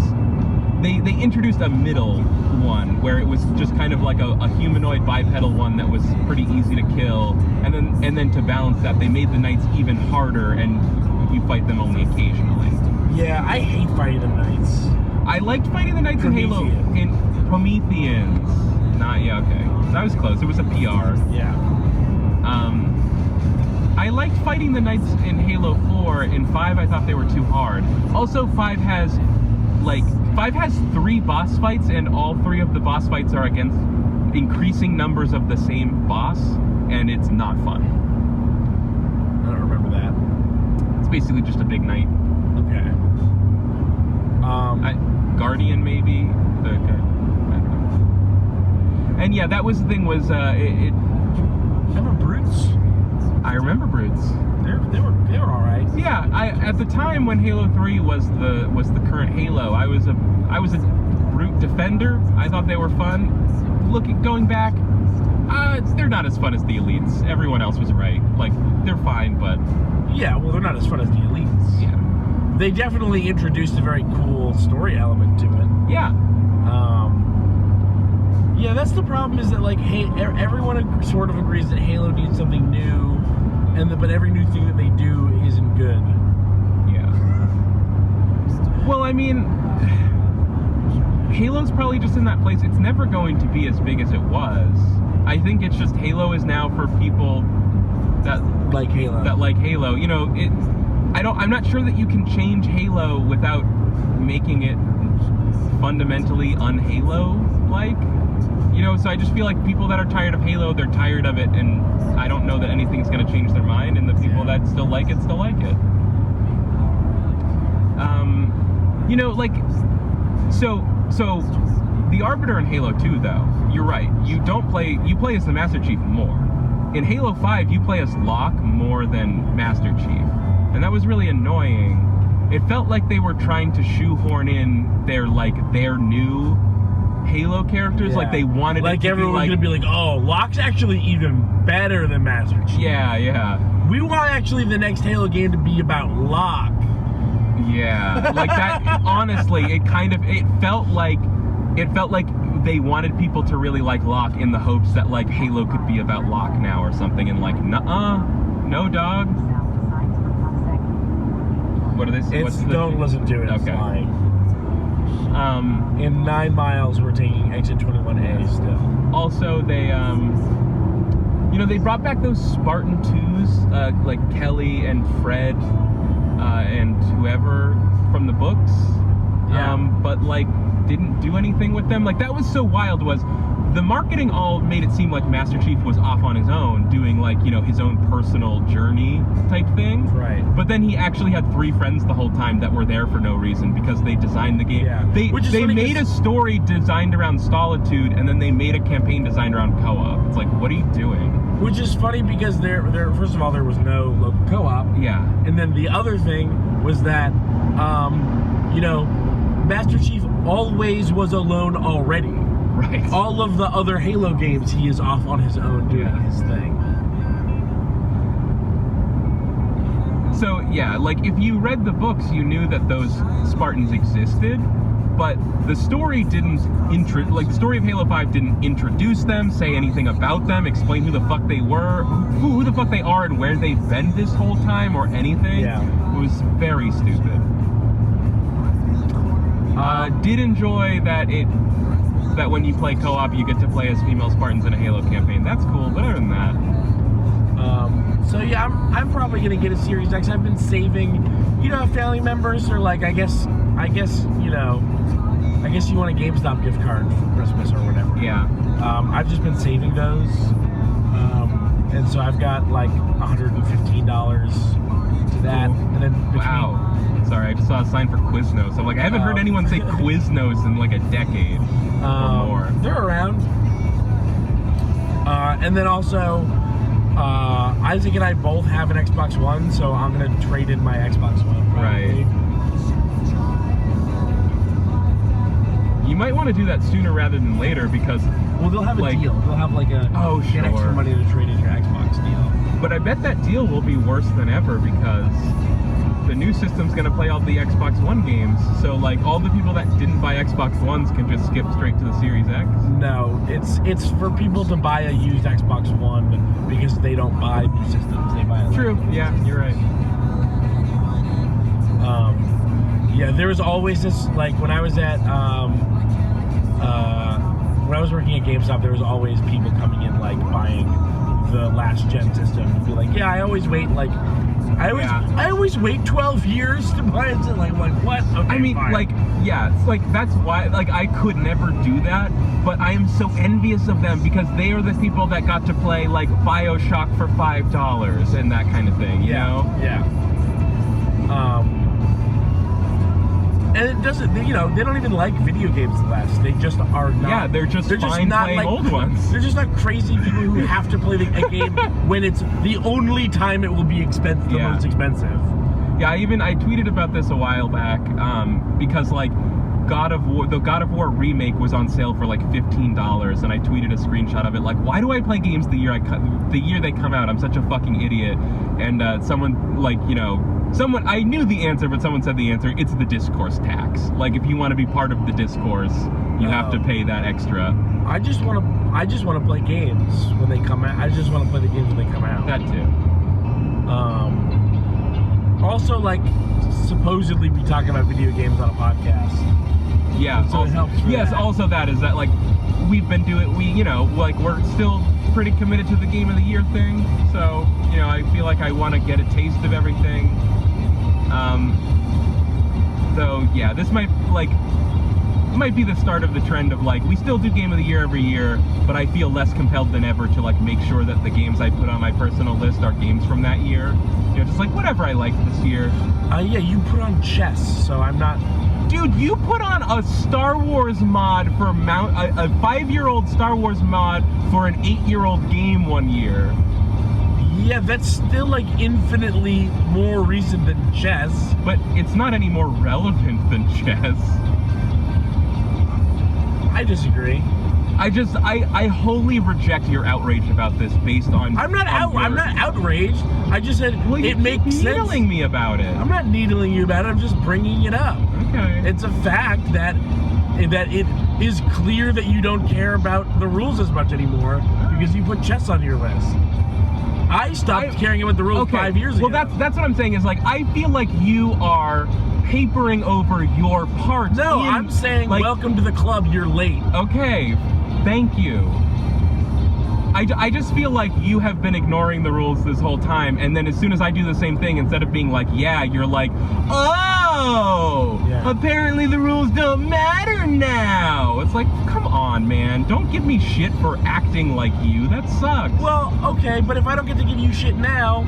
They introduced a middle one where it was just kind of like a humanoid bipedal one that was pretty easy to kill, and then to balance that, they made the knights even harder, and you fight them only occasionally. Yeah, I hate fighting the knights. I liked fighting the knights in Halo in Prometheans. Okay, that was close. It was a PR. Yeah. I liked fighting the knights in Halo 4. In 5, I thought they were too hard. Also, 5 has 3 boss fights, and all 3 of the boss fights are against increasing numbers of the same boss, and it's not fun. I don't remember that. It's basically just a big knight. Okay. Guardian, maybe? And yeah, that was the thing, was Remember Brutes? I remember Brutes. They were all right. Yeah, at the time when Halo 3 was the current Halo, I was a Brute defender. I thought they were fun. Going back, they're not as fun as the elites. Everyone else was right. Like, they're fine, but Yeah, well, they're not as fun as the elites. yeah, They definitely introduced a very cool story element to it. yeah. Yeah, that's the problem, is that like, hey, everyone sort of agrees that Halo needs something new, but every new thing that they do isn't good. Yeah. Well, I mean, Halo's probably just in that place. It's never going to be as big as it was. I think it's just Halo is now for people that like Halo. You know, I'm not sure that you can change Halo without making it fundamentally un-Halo-like. You know, so I just feel like people that are tired of Halo, they're tired of it, and I don't know that anything's going to change their mind, and the people that still like it. You know, like, so the Arbiter in Halo 2, though, you're right. You play as the Master Chief more. In Halo 5, you play as Locke more than Master Chief, and that was really annoying. It felt like they were trying to shoehorn in their new Halo characters, like they wanted like it to everyone's be gonna be like, oh, Locke's actually even better than Master Chief. Yeah. We want actually the next Halo game to be about Locke. Yeah, like that. Honestly, it felt like they wanted people to really like Locke in the hopes that like Halo could be about Locke now or something, and like, nuh-uh, no, dog. What are they saying? Don't listen to it. It's Okay. lying. In 9 miles, we're taking exit 21A still. Also, they they brought back those Spartan 2s, like Kelly and Fred, and whoever from the books. Yeah. But like didn't do anything with them. Like, that was so wild. Was the marketing all made it seem like Master Chief was off on his own, doing like, you know, his own personal journey type thing. Right. But then he actually had 3 friends the whole time that were there for no reason because they designed the game. Yeah. They made a story designed around Solitude, and then they made a campaign designed around co-op. It's like, what are you doing? Which is funny because there first of all, there was no local co-op. Yeah. And then the other thing was that, Master Chief always was alone already. Right. All of the other Halo games, he is off on his own doing his thing. So, yeah, like, if you read the books, you knew that those Spartans existed, but the story didn't, the story of Halo 5 didn't introduce them, say anything about them, explain who the fuck they were, who the fuck they are, and where they've been this whole time, or anything. Yeah. It was very stupid. Did enjoy that when you play co-op, you get to play as female Spartans in a Halo campaign. That's cool, but other than that... So yeah, I'm probably gonna get a Series X. I've been saving, family members are like, I guess you want a GameStop gift card for Christmas or whatever. Yeah. I've just been saving those, and so I've got like $115 to that, and then between, Wow. Sorry, I just saw a sign for Quiznos. I'm like, I haven't heard anyone say Quiznos in like a decade or more. They're around. And then also, Isaac and I both have an Xbox One, so I'm going to trade in my Xbox One. Probably. Right. You might want to do that sooner rather than later because... Well, they'll have a deal. They'll have like a get extra money to trade in your Xbox deal. But I bet that deal will be worse than ever because the new system's going to play all the Xbox One games. So, like, all the people that didn't buy Xbox Ones can just skip straight to the Series X. No, it's for people to buy a used Xbox One because they don't buy new systems. They buy True. Yeah, you're right. Yeah, there was always this, like, when I was working at GameStop, there was always people coming in, like, buying the last gen system and be like, yeah, I always wait 12 years to buy it. Like what? Okay, I mean, fine. like, yeah, it's like, that's why, like, I could never do that, but I am so envious of them because they are the people that got to play, like, BioShock for $5 and that kind of thing, you know? Yeah. And it doesn't, they don't even like video games less. They just are not. Yeah, they're just fine not playing like old ones. They're just not crazy people who have to play a game when it's the only time it will be expensive, the most expensive. Yeah, I tweeted about this a while back because, like, the God of War remake was on sale for like $15, and I tweeted a screenshot of it. Like, why do I play games the year they come out? I'm such a fucking idiot. And someone, like, I knew the answer, but someone said the answer. It's the discourse tax. Like, if you want to be part of the discourse, you have to pay that extra. I just want to play games when they come out. I just want to play the games when they come out. That too. Also, like, supposedly be talking about video games on a podcast. Yeah. So it helps. Yes. Also, that is that, like, we've been doing. We're still pretty committed to the Game of the Year thing. So, I feel like I want to get a taste of everything. So yeah, this might be the start of the trend of, like, we still do Game of the Year every year, but I feel less compelled than ever to, like, make sure that the games I put on my personal list are games from that year. Just like whatever I liked this year. Yeah, you put on chess, so I'm not. Dude, you put on a Star Wars mod for a 5-year-old Star Wars mod for an 8-year-old game one year. Yeah, that's still, like, infinitely more recent than chess. But it's not any more relevant than chess. I disagree. I wholly reject your outrage about this based on... I'm not outraged. I just said it makes sense. You're needling me about it. I'm not needling you about it. I'm just bringing it up. Okay. It's a fact that it is clear that you don't care about the rules as much anymore because you put chess on your list. I stopped caring about the rules 5 years ago. Well, that's what I'm saying is, like, I feel like you are papering over your part. No, I'm saying, like, welcome to the club, you're late. Okay, thank you. I just feel like you have been ignoring the rules this whole time, and then as soon as I do the same thing, instead of being like, yeah, you're like, oh, apparently the rules don't matter now. It's like, come on, man. Don't give me shit for acting like you. That sucks. Well, okay, but if I don't get to give you shit now,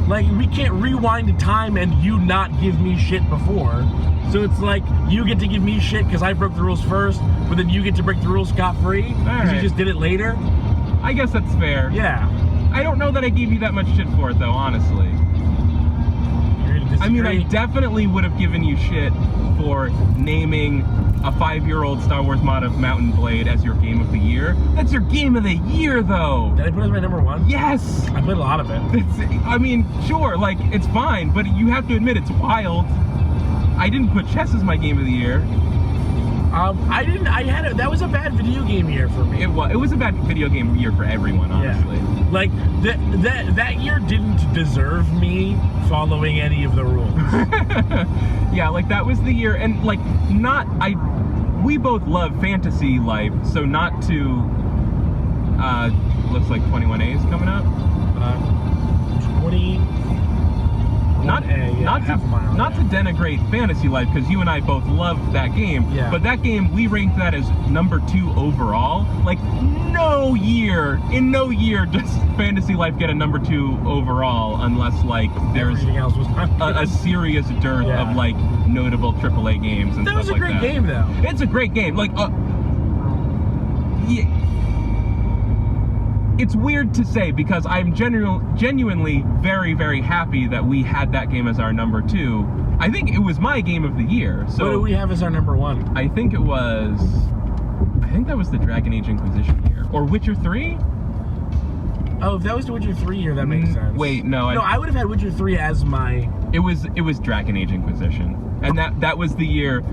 like, we can't rewind to time and you not give me shit before. So it's like, you get to give me shit because I broke the rules first, but then you get to break the rules scot-free because you just did it later. I guess that's fair. Yeah. I don't know that I gave you that much shit for it, though, honestly. You're gonna disagree? I mean, I definitely would have given you shit for naming a 5-year-old Star Wars mod of Mountain Blade as your Game of the Year. That's your Game of the Year, though! Did I put it as my number one? Yes! I played a lot of it. I mean, sure, like, it's fine, but you have to admit it's wild. I didn't put chess as my Game of the Year. That was a bad video game year for me. It was a bad video game year for everyone, honestly. Yeah. Like, that year didn't deserve me following any of the rules. Yeah, like, that was the year, and, like, we both love fantasy life, so not to looks like 21A is coming up. 20. Not half a mile. Not to denigrate Fantasy Life, because you and I both loved that game. Yeah. But that game, we ranked that as number 2 overall. Like, in no year does Fantasy Life get a number 2 overall unless like there's everything else was not a serious dearth Yeah. of like notable AAA games and That stuff was a like great that. game, though. It's a great game. Like, yeah. It's weird to say because I'm genuinely very, very happy that we had that game as our number 2. I think it was my game of the year. So What do we have as our number 1? I think that was the Dragon Age Inquisition year. Or Witcher 3? Oh, if that was the Witcher 3 year, that makes sense. Wait, no. I would have had Witcher 3 as my... It was Dragon Age Inquisition. And that was the year...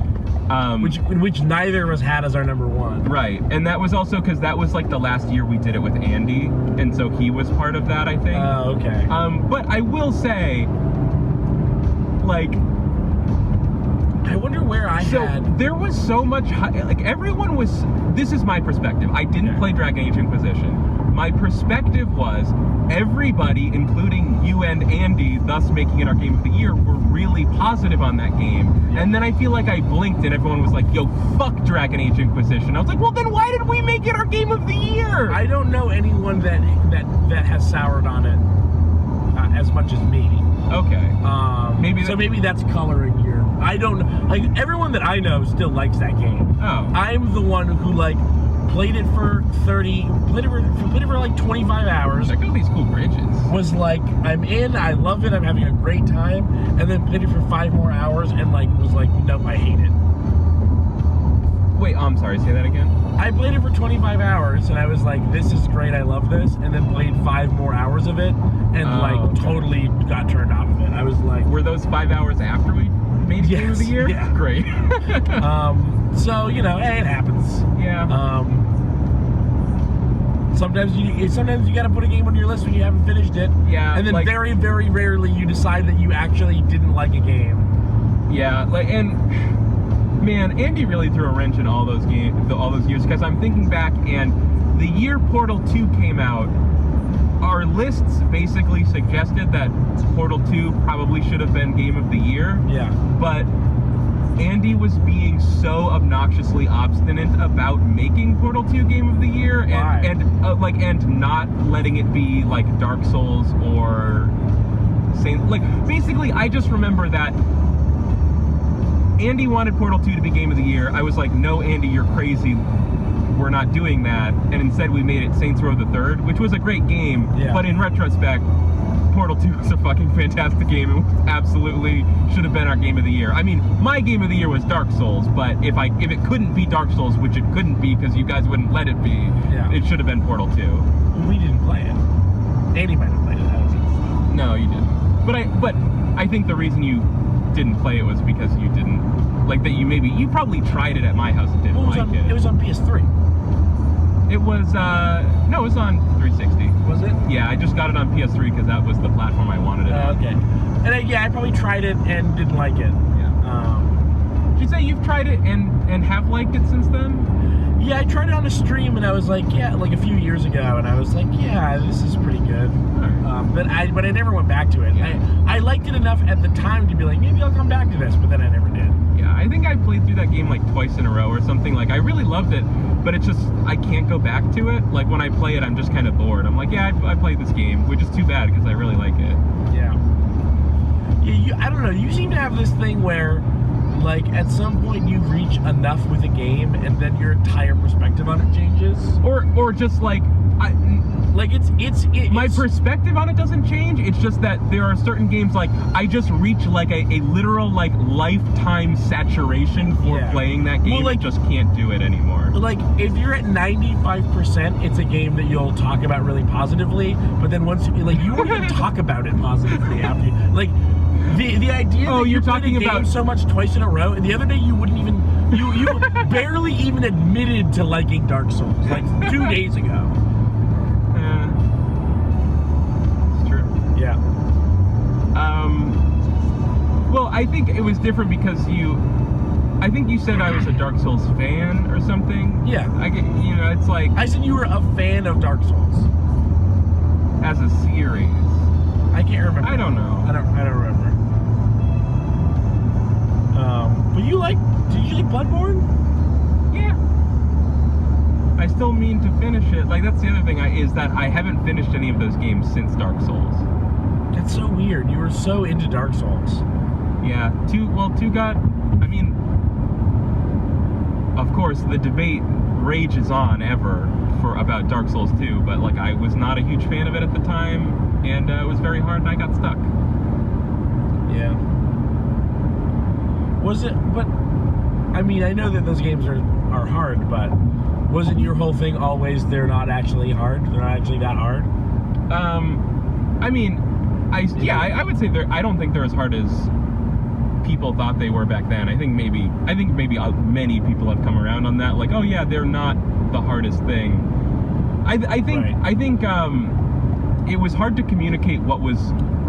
which neither of us had as our number 1. Right, and that was also because that was like the last year we did it with Andy, and so he was part of that, I think. Oh, okay. But I will say, like, I wonder where I had... there was so much, like, everyone was, this is my perspective. I didn't play Dragon Age Inquisition. My perspective was everybody, including you and Andy, thus making it our game of the year, were really positive on that game. And then I feel like I blinked and everyone was like, yo, fuck Dragon Age Inquisition. I was like, well, then why did we make it our game of the year? I don't know anyone that has soured on it as much as me. Okay. Maybe that's coloring your... I don't... Like, everyone that I know still likes that game. Oh. I'm the one who, like, played it for like 25 hours. Check out these cool bridges. Was like, I'm in, I love it, I'm having a great time, and then played it for 5 more hours and like was like, nope, I hate it. Wait, I'm sorry, say that again? I played it for 25 hours and I was like, this is great, I love this, and then played 5 more hours of it and totally got turned off of it. I was like... Were those 5 hours after we made Game of the Year? Yeah. Great. So, you know, hey, it happens. Yeah. Sometimes you gotta put a game on your list when you haven't finished it. Yeah. And then like, very, very rarely you decide that you actually didn't like a game. Yeah, like, and man, Andy really threw a wrench in all those years, because I'm thinking back, and the year Portal 2 came out, our lists basically suggested that Portal 2 probably should have been Game of the Year. Yeah. But Andy was being so obnoxiously obstinate about making Portal 2 Game of the Year, and not letting it be like Dark Souls or Saint. Like, basically, I just remember that Andy wanted Portal 2 to be Game of the Year. I was like, no, Andy, you're crazy. We're not doing that. And instead, we made it Saints Row the Third, which was a great game. Yeah. But in retrospect, Portal 2 is a fucking fantastic game. It absolutely should have been our Game of the Year. I mean, my Game of the Year was Dark Souls, but if it couldn't be Dark Souls, which it couldn't be because you guys wouldn't let it be, it should have been Portal 2. We didn't play it. Andy might have played it. No, you didn't. But I think the reason you didn't play it was because you didn't like that. You probably tried it at my house and didn't like it. It was on PS3. It was no, it was on 360. Was it? Yeah, I just got it on PS3 because that was the platform I wanted it on. Okay. And I probably tried it and didn't like it. Yeah. Did you say you've tried it and have liked it since then? Yeah, I tried it on a stream and I was like, like a few years ago, and I was like, yeah, this is pretty good. But I never went back to it. Yeah. I liked it enough at the time to be like, maybe I'll come back to this, but then I never did. Yeah, I think I played through that game like twice in a row or something. Like, I really loved it, but it's just, I can't go back to it. Like, when I play it, I'm just kind of bored. I'm like, yeah, I played this game, which is too bad because I really like it. Yeah. I don't know, you seem to have this thing where, like, at some point you reach enough with a game and then your entire perspective on it changes. Or just like, my perspective on it doesn't change. It's just that there are certain games, like, I just reach like a literal like lifetime saturation for playing that game. Well, like, I just can't do it anymore. Like, if you're at 95%, it's a game that you'll talk about really positively, but then once you won't even talk about it positively after you, like, the idea that you're talking about so much twice in a row, and the other day you wouldn't even, you barely even admitted to liking Dark Souls, like 2 days ago. It's true. Yeah. Well, I think it was different because I think you said I was a Dark Souls fan or something. Yeah. It's like... I said you were a fan of Dark Souls. as a series. I can't remember. I don't know. I don't remember. But did you like Bloodborne? Yeah. I still mean to finish it. Like, that's the other thing is that I haven't finished any of those games since Dark Souls. That's so weird. You were so into Dark Souls. Yeah. Two got, I mean, of course, the debate rages on ever about Dark Souls 2, but like I was not a huge fan of it at the time, and it was very hard and I got stuck. Yeah. Was it, but, I mean, I know that those games are hard, but wasn't your whole thing always they're not actually hard? They're not actually that hard? I mean, I would say I don't think they're as hard as people thought they were back then. I think maybe many people have come around on that. Like, oh yeah, they're not the hardest thing. I think it was hard to communicate what was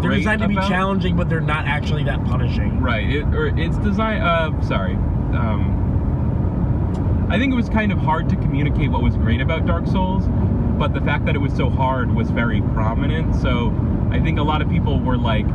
great. They're designed to be challenging, but they're not actually that punishing. Right. It's designed. I think it was kind of hard to communicate what was great about Dark Souls, but the fact that it was so hard was very prominent. So I think a lot of people were like.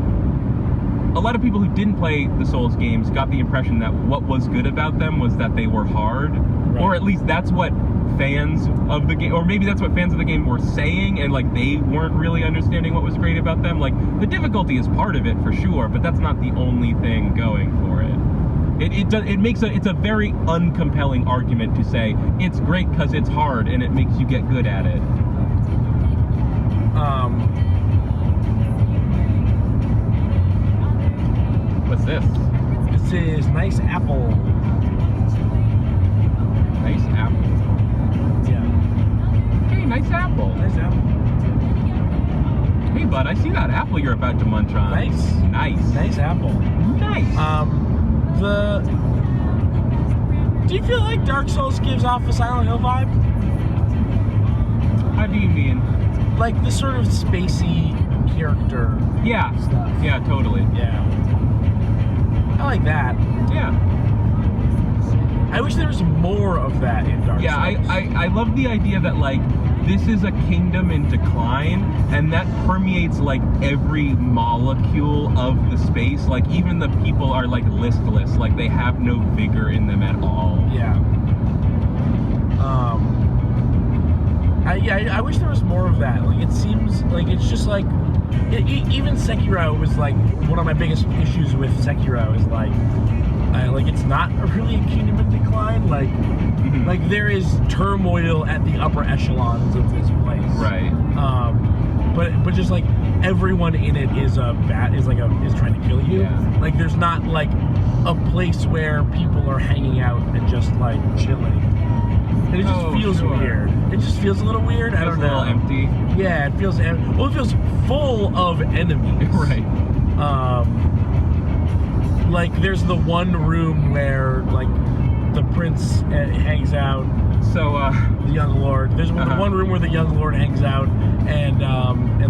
A lot of people who didn't play the Souls games got the impression that what was good about them was that they were hard, right. Or at least that's what fans of the game, or maybe that's what fans of the game were saying, and like they weren't really understanding what was great about them. Like the difficulty is part of it for sure, but that's not the only thing going for it. It's a very uncompelling argument to say it's great because it's hard and it makes you get good at it. What's this? This is nice apple. Nice apple. Yeah. Hey, nice apple. Nice apple. Hey, bud, I see that apple you're about to munch on. Nice. Nice apple. Nice. Do you feel like Dark Souls gives off a Silent Hill vibe? How do you mean? Like the sort of spacey character. Yeah. Stuff. Yeah, totally. Yeah. I like that. Yeah. I wish there was more of that in Dark Souls. Yeah, I love the idea that, like, this is a kingdom in decline, and that permeates, like, every molecule of the space. Like, even the people are, like, listless. Like, they have no vigor in them at all. Yeah. I wish there was more of that. Like, it seems like it's just like... even Sekiro was, like, one of my biggest issues with Sekiro is, like it's not really a kingdom in decline. Like, like there is turmoil at the upper echelons of this place. Right. But just like everyone in it is trying to kill you. Yeah. Like there's not like a place where people are hanging out and just like chilling. And it just feels weird. It just feels a little weird. I don't know. A little empty. Yeah, it feels full of enemies. Right. Like there's the one room where like the prince hangs out. So the young lord. There's the one room where the young lord hangs out, and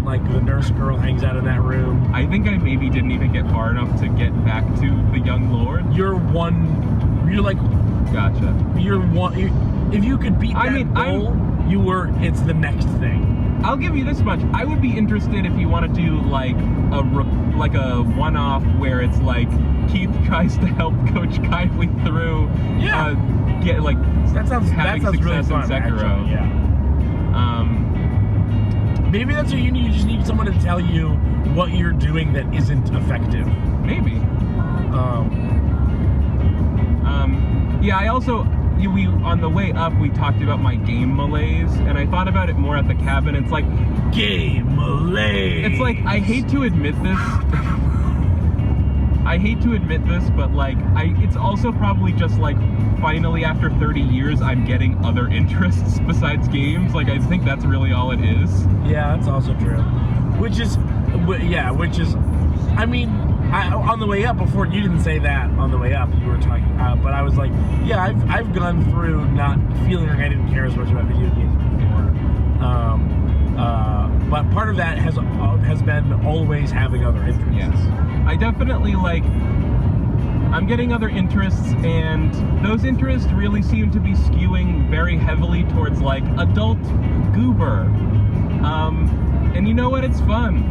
like the nurse girl hangs out in that room. I think I maybe didn't even get far enough to get back to the young lord. You're like. Gotcha. If you could beat that goal, it's the next thing. I'll give you this much. I would be interested if you want to do like a one-off where it's like Keith tries to help Coach Kindly through. Yeah. That sounds really fun. In Sekiro. Actually, yeah. Maybe that's what you need. You just need someone to tell you what you're doing that isn't effective. Maybe. Yeah. I also. We on the way up we talked about my game malaise, and I thought about it more at the cabin. It's like game malaise. It's like I hate to admit this, but like it's also probably just like finally after 30 years I'm getting other interests besides games. Like I think that's really all it is. Yeah, that's also true. Which is I mean, on the way up, before you didn't say that on the way up, you were talking, but I was like, yeah, I've gone through not feeling like I didn't care as much about video games before. But part of that has been always having other interests. Yes, I definitely I'm getting other interests, and those interests really seem to be skewing very heavily towards like adult goober. And you know what? It's fun.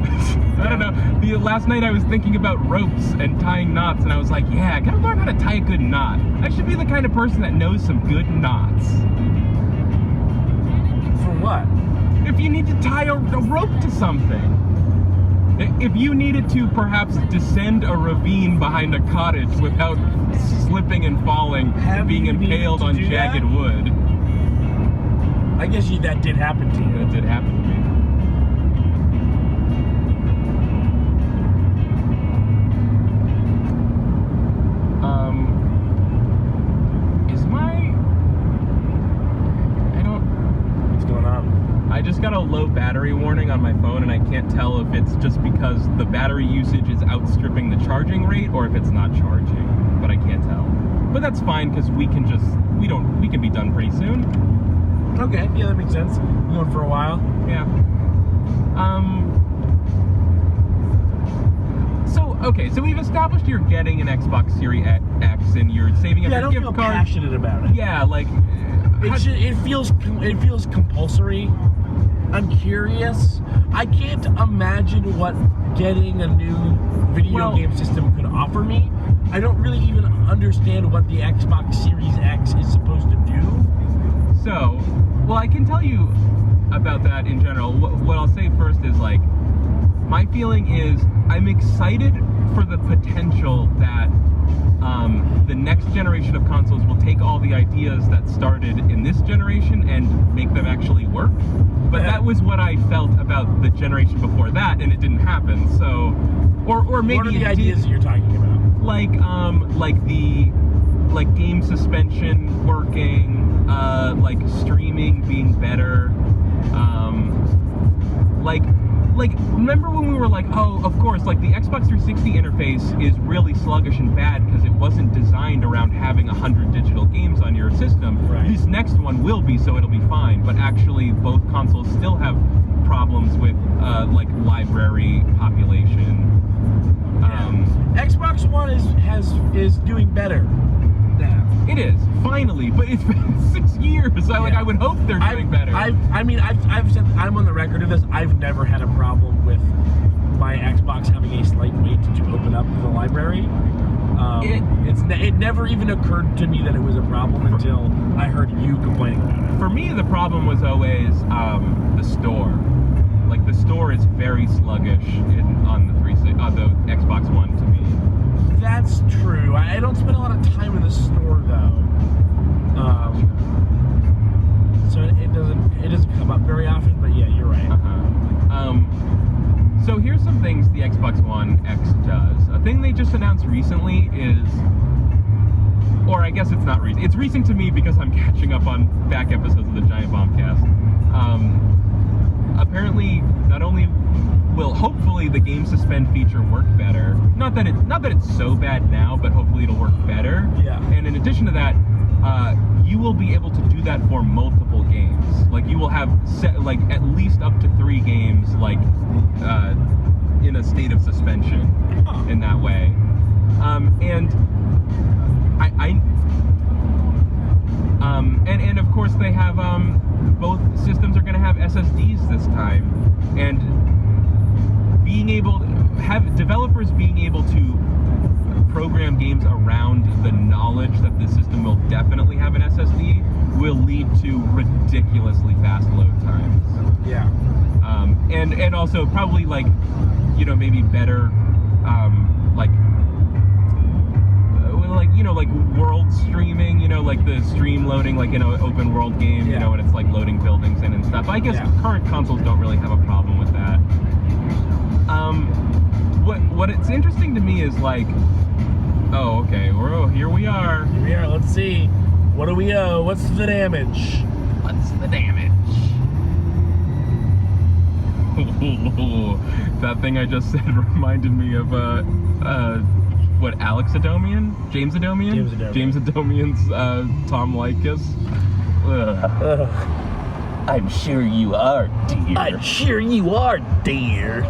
I don't know. Last night I was thinking about ropes and tying knots, and I was like, yeah, I gotta learn how to tie a good knot. I should be the kind of person that knows some good knots. For what? If you need to tie a rope to something. If you needed to perhaps descend a ravine behind a cottage without slipping and falling and being impaled on jagged wood. I guess that did happen to you. That did happen to me. I just got a low battery warning on my phone, and I can't tell if it's just because the battery usage is outstripping the charging rate or if it's not charging, but I can't tell. But that's fine because we can be done pretty soon. Okay, yeah, that makes sense. Going for a while. Yeah. So we've established you're getting an Xbox Series X and you're saving up your gift card. I don't feel passionate about it. Yeah, like it feels compulsory. I'm curious. I can't imagine what getting a new video game system could offer me. I don't really even understand what the Xbox Series X is supposed to do. So, I can tell you about that in general. What I'll say first is, like, my feeling is I'm excited for the potential that the next generation of consoles will take all the ideas that started in this generation and make them actually work. But that was what I felt about the generation before that, and it didn't happen. So, or maybe what are the ideas that you're talking about? Like game suspension working, like streaming being better, like remember when we were like, oh, of course, like the Xbox 360 interface is really sluggish and bad because it wasn't designed around having 100 digital games on your system. Right. This next one will be, so it'll be fine. But actually, both consoles still have problems with like library population. Xbox One is doing better now. It is finally, but it's been 6 years. I would hope they're doing better. I've said, I'm on the record of this. I've never had a problem with my Xbox having a slight wait to open up the library. It never even occurred to me that it was a problem until I heard you complaining about it. For me, the problem was always the store. Like the store is very sluggish on the Xbox One to me. That's true. I don't spend a lot of time in the store though, so it doesn't come up very often. But yeah, you're right. So here's some things the Xbox One X does. A thing they just announced recently is, or I guess it's not recent. It's recent to me because I'm catching up on back episodes of the Giant Bombcast. Apparently, not only will hopefully the game suspend feature work better. Not that it's so bad now, but hopefully it'll work better. Yeah. And in addition to that, you will be able to do that for multiple games. Like you will have at least up to 3 games in a state of suspension in that way. And of course they have both systems are going to have SSDs this time, and developers being able to program games around the knowledge that the system will definitely have an SSD will lead to ridiculously fast load times. Yeah. And also probably maybe better like world streaming, like the stream loading like in an open world game, when it's like loading buildings in and stuff. I guess current consoles don't really have a problem with that. What it's interesting to me is like, oh, okay, here we are. Here we are. Let's see. What do we owe? What's the damage? What's the damage? That thing I just said reminded me of Alex Adomian? James Adomian? James Adomian's Tom Likas. I'm sure you are, dear. I'm sure you are, dear.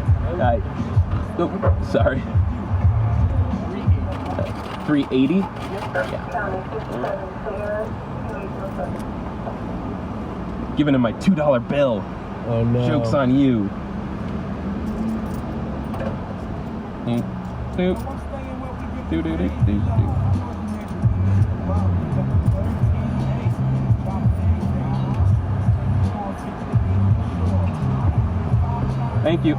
Sorry. 380? Yeah. Giving him my $2 bill. Oh no. Joke's on you. Doop. Doop, doop, doop, doop, doop. Thank you.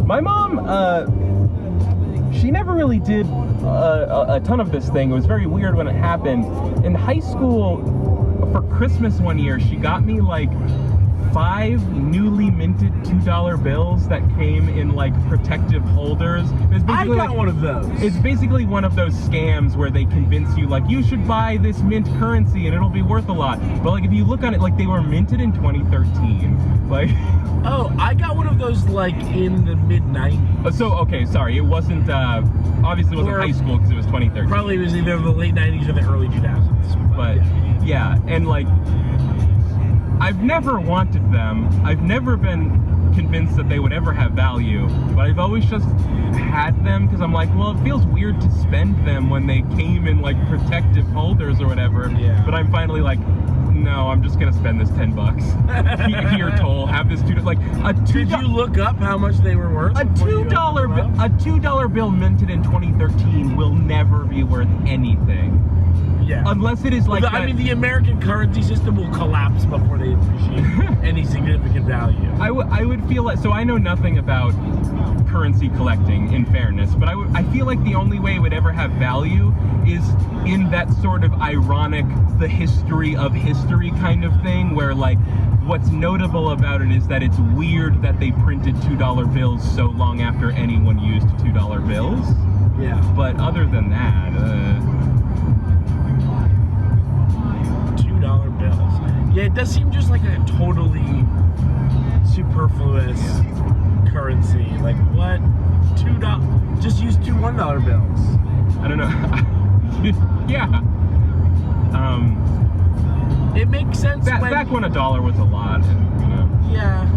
My mom, she never really did a ton of this thing. It was very weird when it happened. In high school, for Christmas one year, she got me like 5 newly minted $2 bills that came in like protective holders. I got one of those. It's basically one of those scams where they convince you like you should buy this mint currency and it'll be worth a lot. But like if you look on it, like they were minted in 2013. Like oh, I got one of those like in the mid-90s. so okay, sorry, it wasn't obviously it wasn't high school because it was 2013. Probably it was either the late 90s or the early 2000s. But yeah, and like I've never wanted them. I've never been convinced that they would ever have value, but I've always just had them because I'm like, well, it feels weird to spend them when they came in like protective holders or whatever. Yeah. But I'm finally like, no, I'm just gonna spend this $10. Here, toll, have this $2. Like a $2. Did you look up how much they were worth? A $2 bill minted in 2013 will never be worth anything. Yeah. Unless it is like I mean, the American currency system will collapse before they appreciate any significant value. I would feel like, so I know nothing about currency collecting, in fairness, but I feel like the only way it would ever have value is in that sort of ironic, the history of history kind of thing, where like, what's notable about it is that it's weird that they printed $2 bills so long after anyone used $2 bills. Yeah. But other than that, $2 bills. Yeah, it does seem just like a totally superfluous currency. Like what? $2? Just use two $1 bills. I don't know. Yeah. It makes sense back when $1 was a lot, you know. Yeah.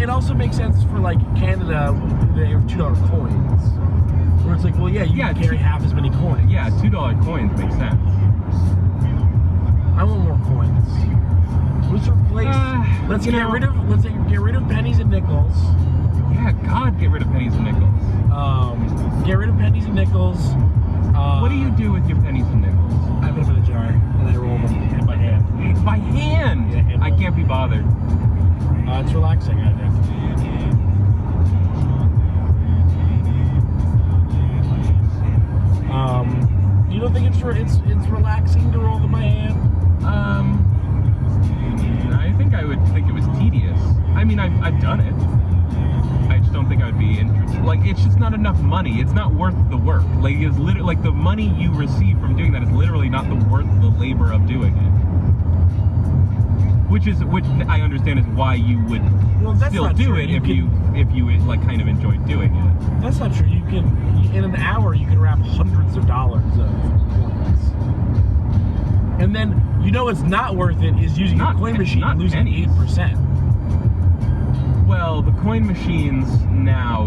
It also makes sense for like Canada, they have $2 coins. Where it's like, well, yeah, you can carry half as many coins. Yeah, $2 coins make sense. I want more coins. Let's replace. Let's get rid of pennies and nickels. Yeah, God, get rid of pennies and nickels. Get rid of pennies and nickels. What do you do with your pennies and nickels? I put them in a jar and I roll them by hand. By hand? Yeah, I can't be bothered. It's relaxing, I think. You don't think it's relaxing to roll them by hand? I think I would think it was tedious. I mean, I've done it. I just don't think I would be interested. Like, it's just not enough money. It's not worth the work. Like, it's literally like the money you receive from doing that is literally not worth the labor of doing it. Which I understand is why you would still do it if you like kind of enjoyed doing it. That's not true. You can in an hour you can wrap hundreds of dollars of coins. And then it's not worth it is using a coin machine and losing 8%. Well, the coin machines now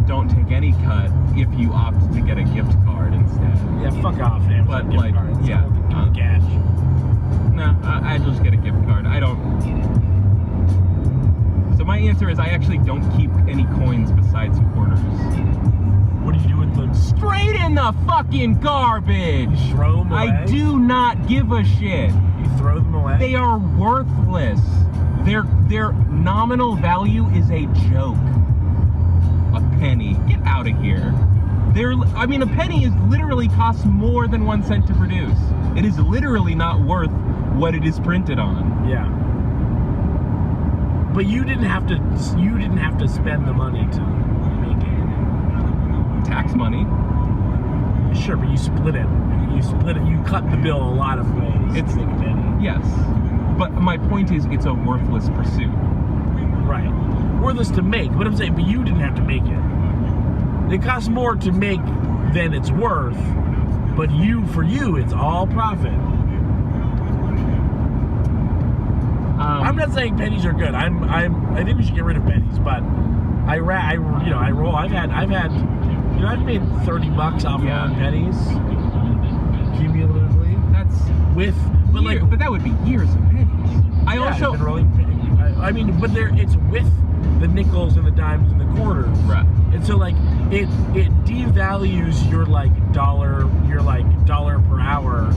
don't take any cut if you opt to get a gift card instead. Yeah, fuck off, man. But like, yeah, cash. No, I just get a gift card. I don't. So my answer is I actually don't keep any coins besides quarters. What do you do with them? Straight in the fucking garbage. Throw them away? I do not give a shit. You throw them away? They are worthless. Their nominal value is a joke. A penny. Get out of here. A penny is literally costs more than 1 cent to produce. It is literally not worth what it is printed on. Yeah. But you didn't have to spend the money to make it. Tax money. Sure, but you split it. You cut the bill a lot of ways. It's to make a penny. Yes. But my point is it's a worthless pursuit. Right. Worthless to make. But I'm saying, but you didn't have to make it. It costs more to make than it's worth, but for you, it's all profit. I'm not saying pennies are good. I think we should get rid of pennies, but I roll. I've made $30 off of pennies. cumulatively. That's but that would be years of pennies. I mean, it's with the nickels and the dimes and the quarters. Right. And so like it devalues your dollar per hour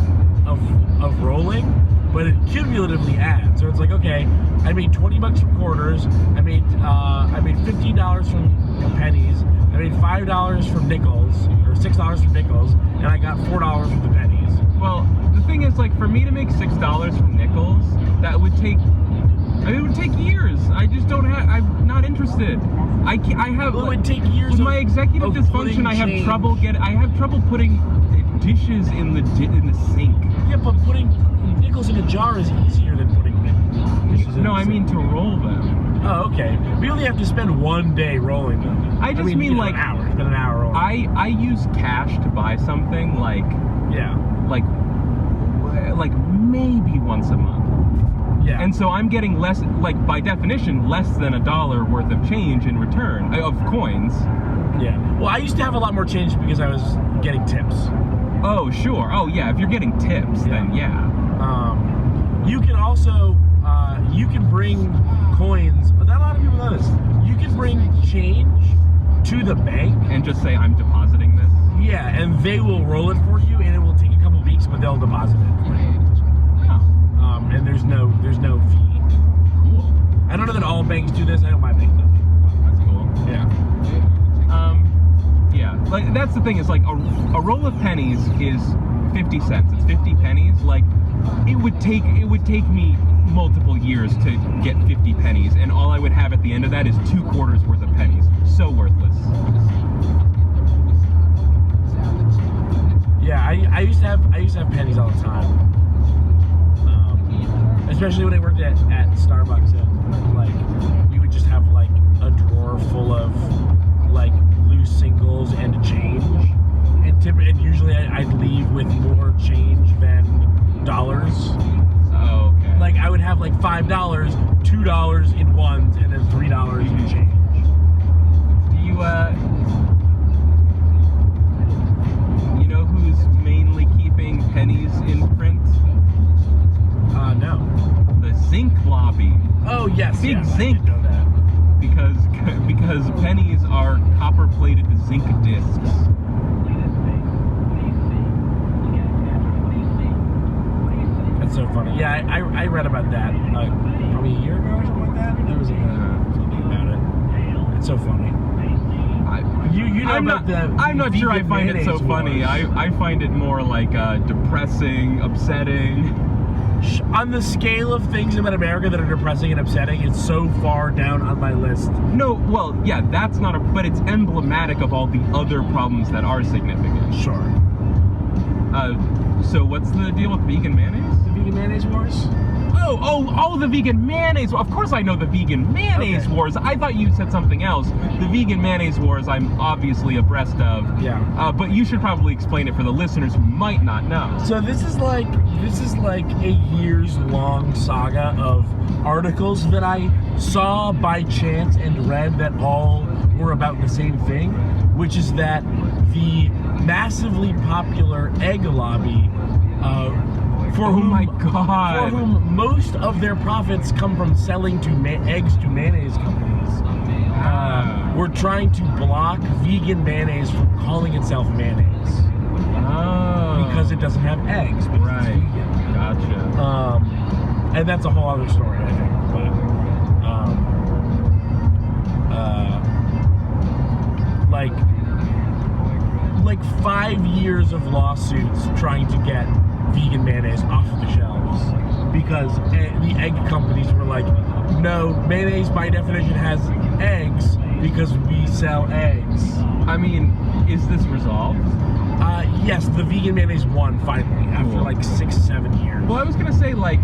of rolling, but it cumulatively adds. So it's like, okay, I made $20 from quarters, I made $15 from pennies, I made $5 from nickels, or $6 from nickels, and I got $4 from the pennies. Well, the thing is, like, for me to make $6 from nickels, that would take. It would take years. I just don't have. I'm not interested. I have. Well, it would take years. With my executive dysfunction, I have change. trouble putting dishes in the sink. Yeah, but putting nickels in a jar is easier than putting dishes in No, the I mean sink. to roll them. Oh, okay. We only have to spend one day rolling them. I mean like an hour. Spend an hour rolling. I use cash to buy something like maybe once a month. Yeah. And so I'm getting less, like by definition, less than $1 worth of change in return of coins. Yeah. Well, I used to have a lot more change because I was getting tips. Oh, sure. Oh, yeah. If you're getting tips, then yeah. You can also you can bring coins. Not a lot of people know this. You can bring change to the bank And just say I'm depositing this. Yeah, and they will roll it for you, and it will take a couple weeks, but they'll deposit it for you. And there's no fee. Cool. I don't know that all banks do this. I know my bank does. That's cool. Yeah. Yeah. Like that's the thing. Is like a roll of pennies is 50 cents. It's 50 pennies. Like it would take me multiple years to get 50 pennies, and all I would have at the end of that is 2 quarters worth of pennies. So worthless. Yeah, I used to have pennies all the time. Especially when I worked at Starbucks, and like we would just have like a drawer full of like loose singles and change, and usually I'd leave with more change than dollars. Oh, okay. Like I would have like $5, $2 in ones, and then $3 in change. Do you know who's mainly keeping pennies in print? No. The zinc lobby. Oh yes, Big yes, zinc. I did know that. Because pennies are copper-plated zinc discs. That's so funny. Yeah, I read about that probably a year ago or something like that. There was something about it. It's so funny. I'm not sure I find it so funny. I find it more like depressing, upsetting. On the scale of things about America that are depressing and upsetting, it's so far down on my list. No, well, yeah, that's not but it's emblematic of all the other problems that are significant. Sure. So what's the deal with vegan mayonnaise? The vegan mayonnaise wars? Oh, the vegan mayonnaise. Of course I know the vegan mayonnaise wars. I thought you said something else. The vegan mayonnaise wars I'm obviously abreast of. Yeah. But you should probably explain it for the listeners who might not know. So this is like a years-long saga of articles that I saw by chance and read that all were about the same thing, which is that the massively popular egg lobby for whom most of their profits come from selling eggs to mayonnaise companies. We're trying to block vegan mayonnaise from calling itself mayonnaise. Because it doesn't have eggs. Right. It's vegan. Gotcha. And that's a whole other story, I think. But like 5 years of lawsuits trying to get vegan mayonnaise off the shelves because the egg companies were like, no, mayonnaise by definition has eggs because we sell eggs. I mean, is this resolved? Yes, the vegan mayonnaise won finally after like 6-7 years. Well, I was gonna say, like,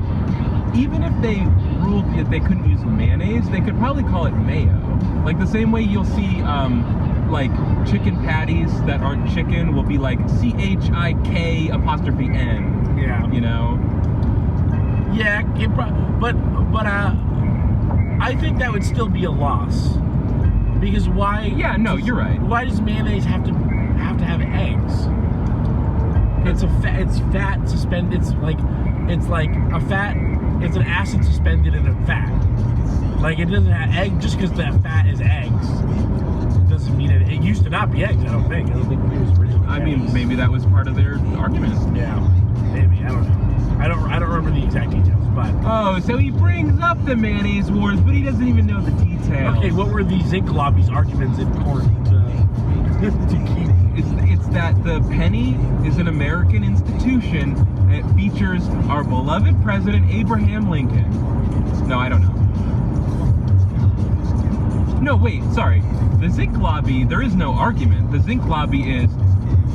even if they ruled that they couldn't use mayonnaise, they could probably call it mayo. Like the same way you'll see like chicken patties that aren't chicken will be like CHIK''N. Yeah. You know? Yeah, but I think that would still be a loss. Because why? Yeah, no, you're right. Why does mayonnaise have to have eggs? It's it's fat suspended. It's like a fat. It's an acid suspended in a fat. Like it doesn't have egg just because that fat is eggs. Doesn't mean it used to not be eggs. I don't think it was originally. I mean, eggs. maybe that was part of their argument. Yeah, maybe. I don't know. I don't remember the exact details, but Oh, so he brings up the mayonnaise wars, but he doesn't even know the details. okay. What were the zinc lobby's arguments in court to keep? It's that the penny is an American institution and it features our beloved President Abraham Lincoln. No, I don't know. No, wait, sorry. The zinc lobby, there is no argument. The zinc lobby is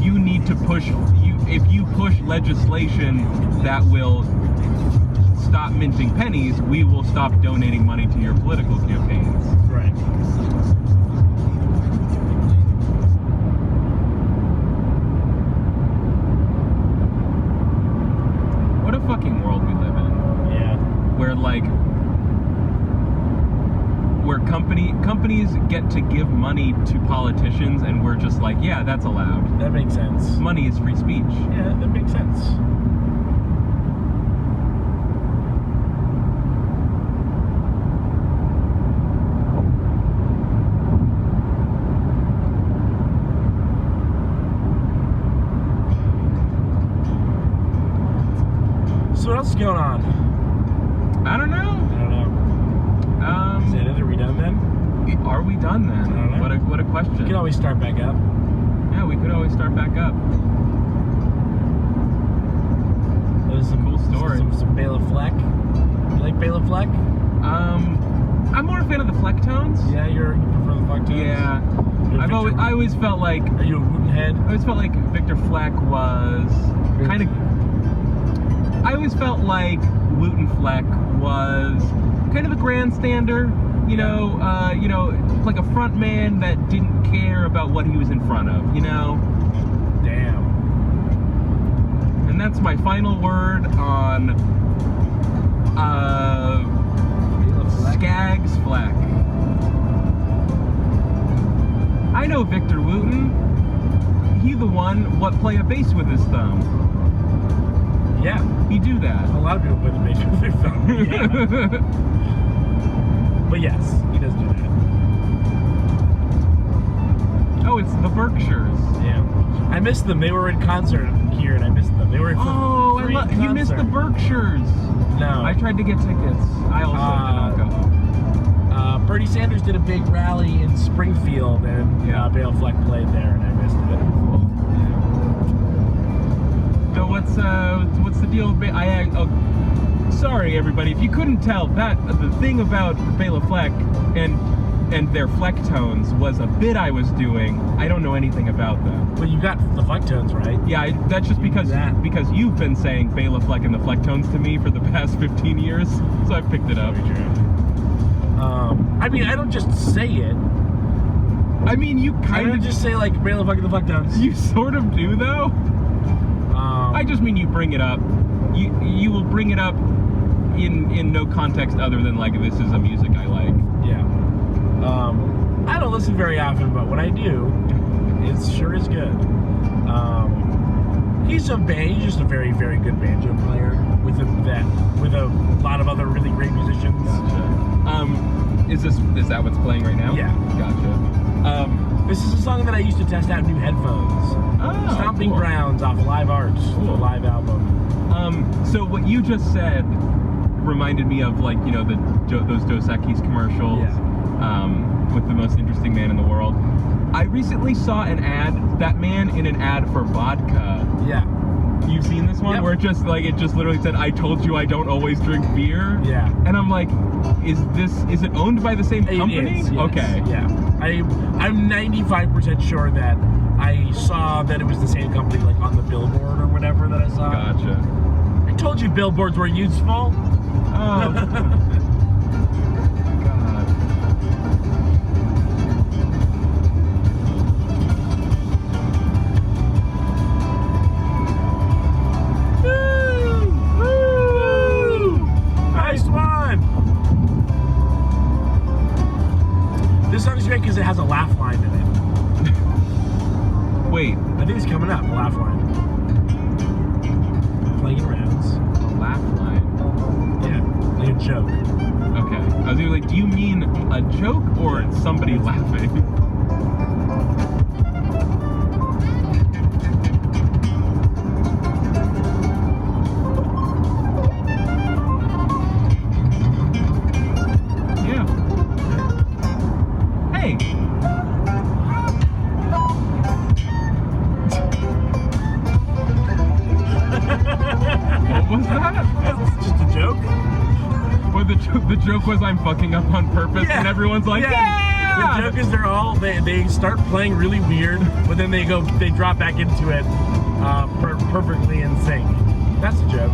you need to if you push legislation that will stop minting pennies, we will stop donating money to your political campaigns. Right. What a fucking world we live in. Yeah. Where companies get to give money to politicians and we're just like, yeah, that's allowed. That makes sense. Money is free speech. Yeah, that makes sense. So what else is going on? I don't know. I don't know. Is that it? Are we done then? Are we done then? I don't know. What a question. We can always start back up. Yeah, we could always start back up. There's some Cool story. Some Bela Fleck. You like Bela Fleck? I'm more a fan of the Fleck tones. Yeah, you prefer the Fleck tones? Yeah. I always felt like Are you a Wooten head? I always felt like Victor Fleck was kind of. I always felt like Wooten Fleck was kind of a grandstander. You know, like a front man that didn't care about what he was in front of. You know. Damn. And that's my final word on Skaggs Fleck. I know Victor Wooten. He the one what play a bass with his thumb. Yeah. He do that. A lot of people play the bass with their thumb. Yeah. But yes, he does do that. Oh, it's the Berkshires. Yeah. I missed them. They were in concert here, and I missed them. They were Oh, you missed the Berkshires. No. I tried to get tickets. I also did not go. Bernie Sanders did a big rally in Springfield, and Bela Fleck played there, and I missed it. So what's the deal with sorry everybody, if you couldn't tell, that the thing about Bela Fleck and their Fleck tones was a bit I was doing. I don't know anything about them. Well, you got the Fleck tones, right? Yeah, that's just because you've been saying Bela Fleck and the Fleck tones to me for the past 15 years, so I picked it up. Very true. I mean, I don't just say it. I mean, you I kind don't of just say like Bela Fleck and the Fleck tones. You sort of do though. I just mean you bring it up. You will bring it up in no context other than like this is a music I like. Yeah. I don't listen very often, but when I do, it sure is good. He's just a very, very good banjo player with a lot of other really great musicians. Gotcha. Is that what's playing right now? Yeah. Gotcha. This is a song that I used to test out new headphones. Oh, Stomping cool. Grounds off Live Arts, Cool. a live album. So what you just said reminded me of like those Dos Equis commercials. Yeah. With the most interesting man in the world. I recently saw that man in an ad for vodka. Yeah. You've seen this one? Yep. Where it just literally said, I told you I don't always drink beer. Yeah. And I'm like, is it owned by the same company? It is, yes. Okay. Yeah. I'm 95% sure that I saw that it was the same company like on the billboard or whatever that I saw. Gotcha. I told you billboards were useful. Oh. This song is great because it has a laugh line in it. Wait. I think it's coming up, a laugh line. joke. Okay. I was gonna like, do you mean a joke or somebody laughing? Yeah. Hey. What was that? That's just a joke. Or the joke was I'm fucking up on purpose, and everyone's like, yeah! The joke is they start playing really weird, but then they drop back into it perfectly in sync. That's a joke.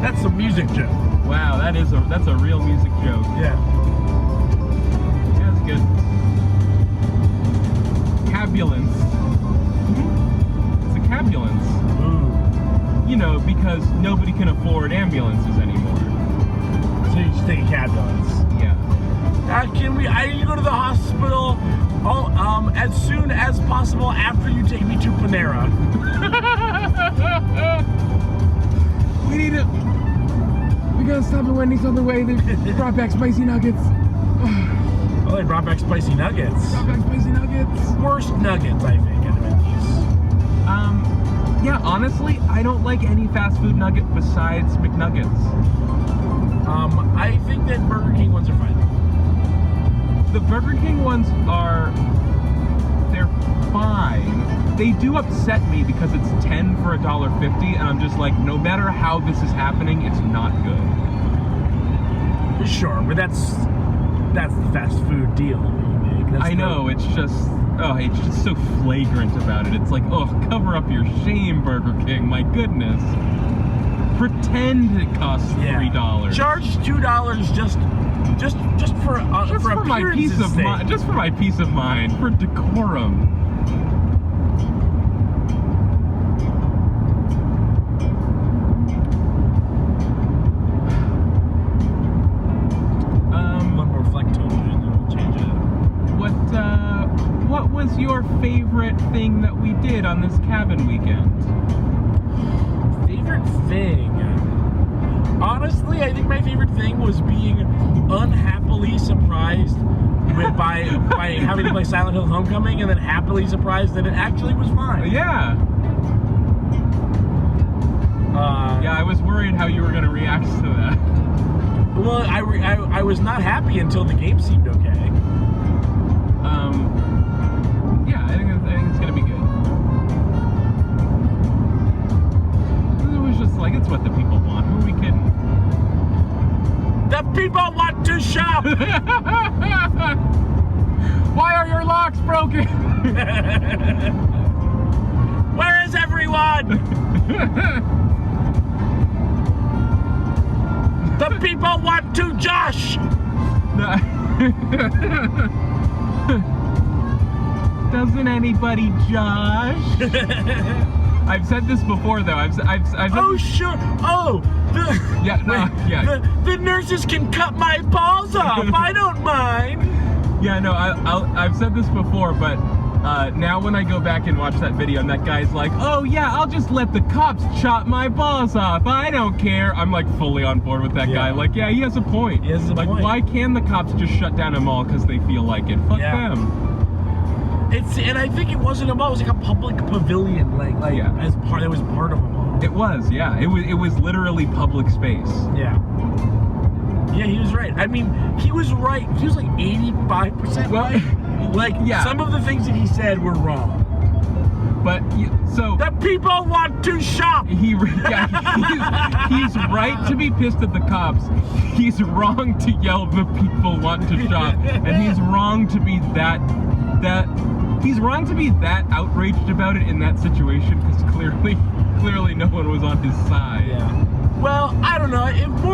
That's a music joke. Wow, that's a real music joke. Yeah. Yeah, that's good. Cabulance. It's a cabulance. Ooh. You know, because nobody can afford ambulances anymore. So you just take a cabulance. Yeah. I need to go to the hospital as soon as possible after you take me to Panera. We gotta stop at Wendy's on the way. They brought back spicy nuggets. Oh, they brought back spicy nuggets. Brought back spicy nuggets. Worst nuggets, I think, at Wendy's. Yeah, honestly, I don't like any fast food nugget besides McNuggets. I think that Burger King ones are fine. The Burger King ones they're fine. They do upset me because it's 10 for $1.50, and I'm just like, no matter how this is happening, it's not good. Sure, but that's the fast food deal that you make. I know, it's just so flagrant about it. It's like, oh, cover up your shame, Burger King. My goodness. Pretend it costs $3. Charge $2 just for my peace of mind. Just for my peace of mind. For decorum. One more reflectome and then we'll change it. What was your favorite thing that we did on this cabin weekend? Favorite thing? Honestly, I think my favorite thing was being unhappily surprised by having to play Silent Hill Homecoming, and then happily surprised that it actually was fine. Yeah. Yeah, I was worried how you were going to react to that. Well, I was not happy until the game seemed okay. Yeah, I think it's going to be good. It was just like, it's what the people want. Who are we kidding? The people want to shop! Why are your locks broken? Where is everyone? The people want to Josh! Doesn't anybody Josh? I've said this before, though. I've Oh, sure. Oh, the nurses can cut my balls off. I don't mind. Yeah, no, I've said this before, but now when I go back and watch that video and that guy's like, oh yeah, I'll just let the cops chop my balls off. I don't care. I'm like fully on board with that guy. Like, yeah, he has a point. He has a point. Why can the cops just shut down a mall because they feel like it? Fuck them. And I think it wasn't a mall. It was like a public pavilion, it was part of a mall. It was, yeah. It was literally public space. Yeah. Yeah, he was right. I mean, he was right. He was like 85% right. Like, some of the things that he said were wrong. But, so... The people want to shop! He's right to be pissed at the cops. He's wrong to yell, the people want to shop. And he's wrong to be he's wrong to be that outraged about it in that situation, because clearly no one was on his side. Yeah. Well, I don't know.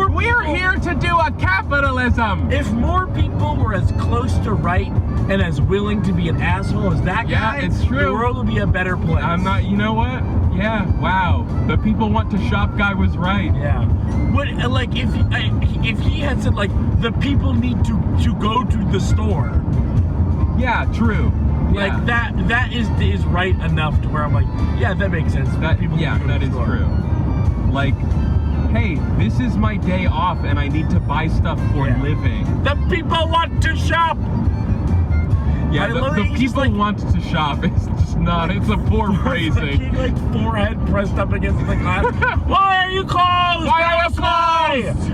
We're here to do a capitalism! If more people were as close to right and as willing to be an asshole as that guy, it's true. The world would be a better place. You know what? Yeah, wow. The people want to shop guy was right. Yeah. Like, if he had said, like, the people need to go to the store. Yeah, true. Like, that is right enough to where I'm like, yeah, that makes sense. That is true. Like, hey, this is my day off and I need to buy stuff for living. The people want to shop. Yeah, the people want to shop. It's just not. It's a poor phrasing. Like forehead pressed up against the glass. Why are you closed? Why are you closed?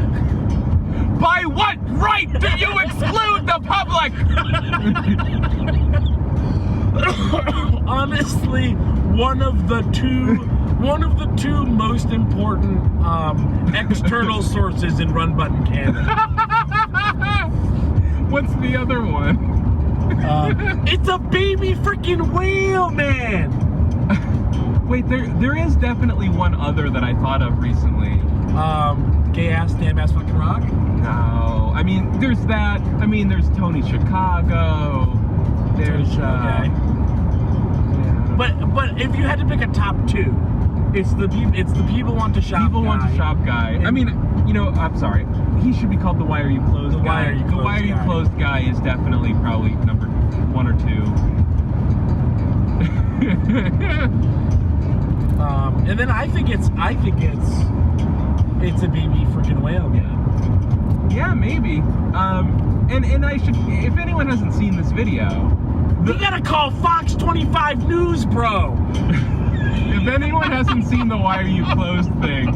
By what right do you exclude the public? Honestly, one of the two most important external sources in Run Button canon. What's the other one? It's a baby freaking whale, man. Wait, there is definitely one other that I thought of recently. Gay ass, damn ass, fucking rock. No, I mean there's that. I mean there's Tony Chicago. There's okay. Yeah. But if you had to pick a top two, it's the people want to shop. People want to shop guy. I mean, you know, I'm sorry. He should be called the Why Are You Closed guy. The Why Are You Closed guy is definitely probably number 1 or 2. And then I think it's a baby freaking whale man. Yeah, maybe. And I should, if anyone hasn't seen this video, you gotta call Fox 25 News, bro. If anyone hasn't seen the Why Are You Closed thing,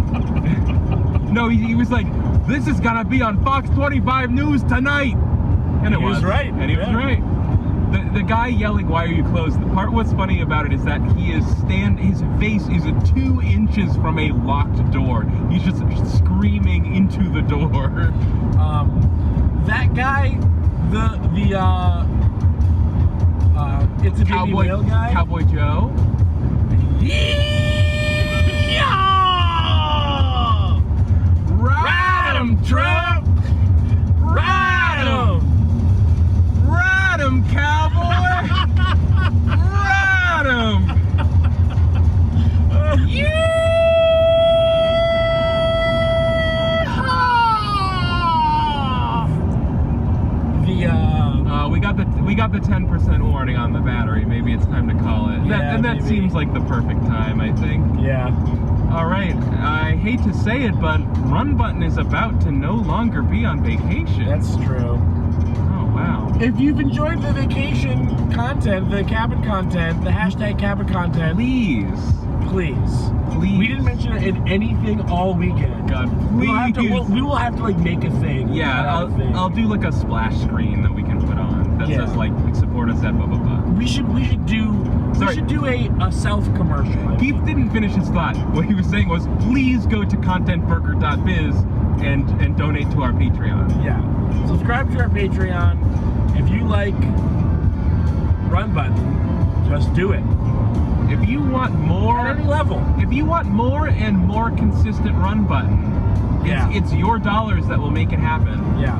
no, he was like, this is gonna be on Fox 25 News tonight, and he was right, and he was right. The guy yelling, "Why are you closed?" The part what's funny about it is that his face is 2 inches from a locked door. He's just screaming into the door. That guy, it's a baby whale guy. Cowboy Joe. Yeah! Ride 'em, Trump! Ride 'em! Ride 'em, cowboy! Ride 'em! We got the 10% warning on the battery. Maybe it's time to call it. Yeah, that seems like the perfect time, I think. Yeah. All right. I hate to say it, but Run Button is about to no longer be on vacation. That's true. Oh, wow. If you've enjoyed the vacation content, the cabin content, the hashtag cabin content, please. We didn't mention it in anything all weekend. God, please. We will have to like make a thing. Yeah, I'll do like a splash screen that we can put on that says like support us at blah blah blah. We should do a self commercial. Keith didn't finish his thought. What he was saying was, please go to contentburger.biz and donate to our Patreon. Yeah, subscribe to our Patreon. If you like Run Button, just do it. If you want more, at any level. If you want more and more consistent Run Button, it's your dollars that will make it happen. Yeah.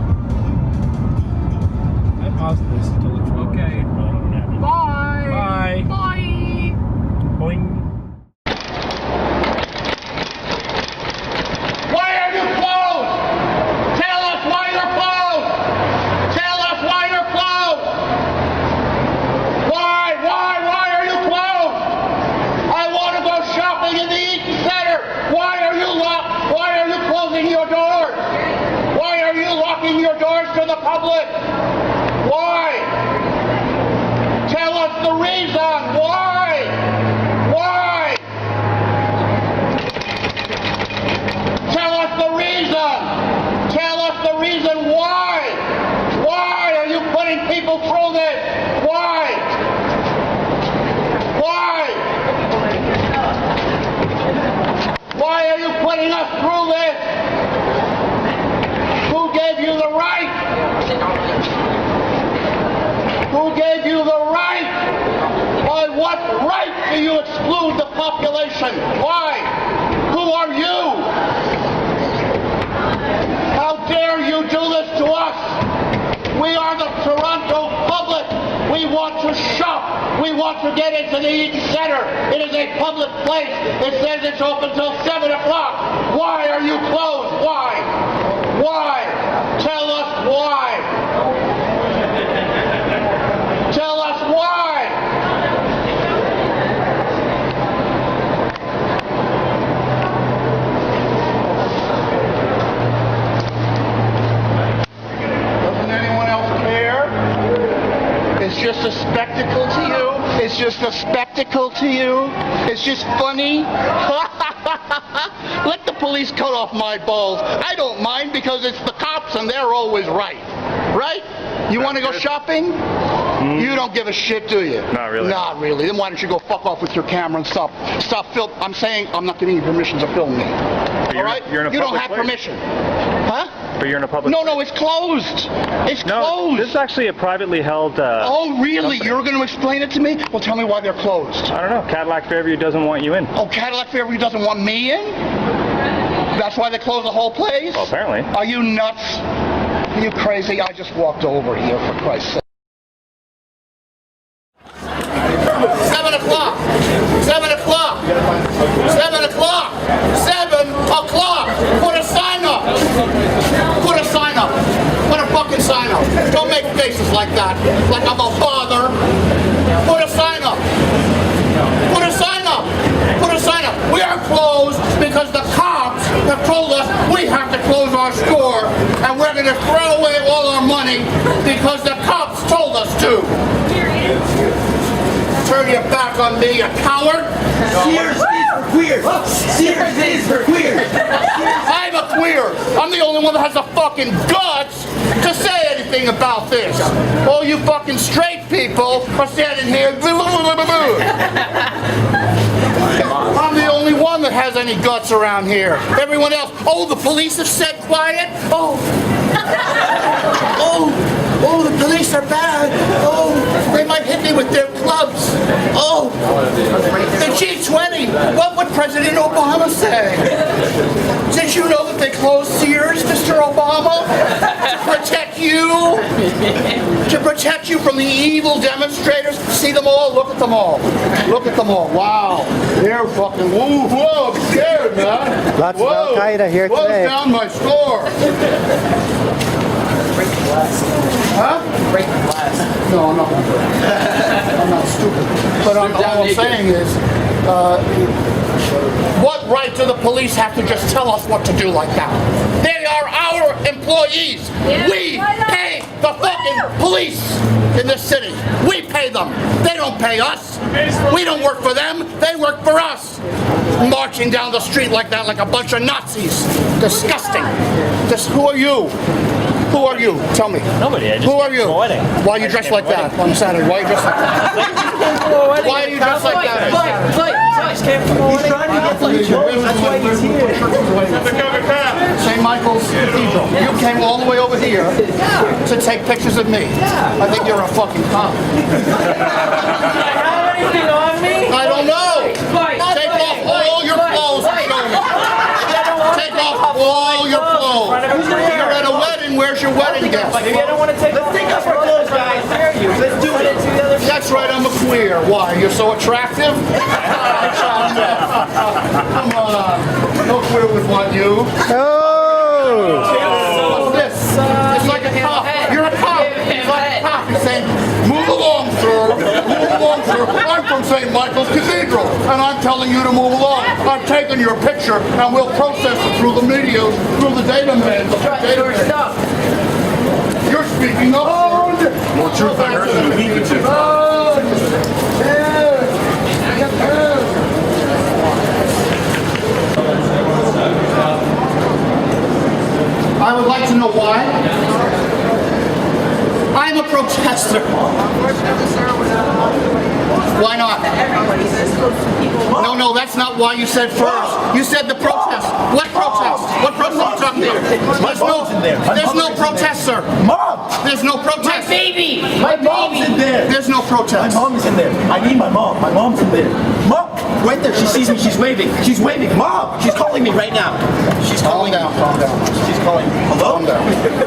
I paused this to look for okay. Bye. Bye. Bye. Boing. Why are you closed? Tell us why you're closed. Tell us why you're closed. Why are you closed? I want to go shopping in the Eaton Center. Why are you locked? Why are you closing your doors? Why are you locking your doors to the public? Why? Tell us the reason. Why? Why? Tell us the reason. Tell us the reason why. Why are you putting people through this? Why? Why? Why are you putting us through this? Who gave you the right? Who gave you the right? By what right do you exclude the population? Why? Who are you? How dare you do this to us? We are the Toronto public. We want to shop. We want to get into the Eaton Center. It is a public place. It says it's open till 7 o'clock. Why are you closed? Why? Why? Tell us why. Tell us why. to you? It's just funny? Let the police cut off my balls. I don't mind because it's the cops and they're always right. Right? You want to go shopping? You don't give a shit, do you? Not really. Not really. Then why don't you go fuck off with your camera and stop film? I'm saying I'm not giving you permission to film me. All right? You're in a you don't public have place. permission. Huh? But you're in a public No, place. no, it's closed. It's No, closed. this is actually a privately held Oh, really? company. You're going to explain it to me? Well, tell me why they're closed. I don't know. Cadillac Fairview doesn't want you in. Oh, Cadillac Fairview doesn't want me in? That's why they closed the whole place? Well, apparently. Are you nuts? Are you crazy? I just walked over here, for Christ's sake. 7 o'clock. 7 o'clock. 7 o'clock. 7 o'clock. Put a sign up. Put a sign up. Put a fucking sign up. Don't make faces like that. Like I'm a bother. Put a sign up. Put a sign up. Put a sign up. We are closed because the cops have told us we have to close our store and we're going to throw away all our money because the cops told us to. Turn your back on me, you coward. Sears is for queers. Sears is for queers. I'm a queer. I'm the only one that has the fucking guts to say anything about this. All you fucking straight people are standing here. I'm the only one that has any guts around here. Everyone else, oh, the police have said quiet. Oh, the police are bad. Oh, they might hit me with their clubs. Oh, the G20. What would President Obama say? Did you know that they closed Sears, Mr. Obama, to protect you? To protect you from the evil demonstrators? See them all? Look at them all. Look at them all. Wow. They're fucking, whoa, I'm scared, man. Lots of Al-Qaeda here Close today. down my store. Huh? Break the glass. No, I'm not. I'm not stupid. But all I'm saying is, what right do the police have to just tell us what to do like that? They are our employees. We pay the fucking police in this city. We pay them. They don't pay us. We don't work for them. They work for us. Marching down the street like that, like a bunch of Nazis. Disgusting. Who are you? Who are you? Tell me. Nobody. I just Who are you? wedding. Why are you dressed like that on Saturday? Why are you dressed like that? Why are you dressed like that? He's trying to get some jokes. That's why he's here. St. Michael's Cathedral. You came all the way over here to take pictures of me. I think you're a fucking cop. Have anything on me? I don't know. Take off all your clothes and show me. Take off all your clothes. You're at a wedding. Where's your wedding guest? Maybe I don't want to take off. Let's take off our clothes, guys. Let's do it. That's right, I'm a queer. Why? You're so attractive? Come on. No queer would want you. Oh! What's this? It's like a cop. You're a cop. It's like a cop. You're saying, move along, sir. Move along, sir. I'm from St. Michael's Cathedral, and I'm telling you to move along. I'm taking your picture, and we'll process it through the media, through the data men. You're speaking of more truth I heard than a week or two. I would like to know why. I'm a protester. Why not? No, that's not why you said first. You said the protest. What protest? What protest are you talking about? There's no protest, sir. Mom! There's no protest. Baby! My mom's in there. There's no My protest. mom is in there. I need my mom. My mom's in there. Mom! Right there. She sees me. She's waving. She's waving. Mom! She's calling me right now. She's Calm calling. down, calm down. She's calling. Hello? Calm down.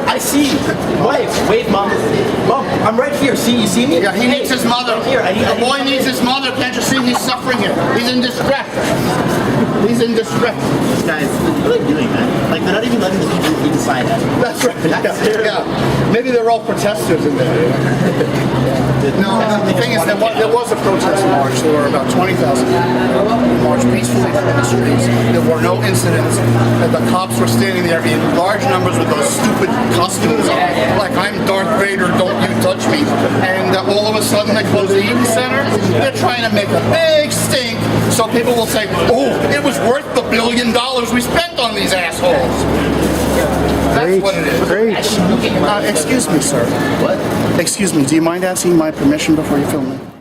I see. Wave, Mom. Mom, I'm right here. See, you see me? Yeah, he needs his mother. Right here. The boy needs his mother. Can't you see he's suffering here? He's in distress. He's in distress. Guys, what are you doing, man? Like, Like, they're not even letting the people who decide that. That's right. Yeah. Maybe they're all protesters in there. No, the thing is, there was a protest march. There were about 20,000 people marched peacefully through the streets. There were no incidents. And the cops were standing there in large numbers with those stupid costumes on, like I'm Darth Vader, don't you touch me. And all of a sudden they close the Eaton Center. They're trying to make a big stink so people will say, oh, it was worth the $1 billion we spent on these assholes. That's what it is. Excuse me, sir. What? Excuse me, do you mind asking my permission before you film me?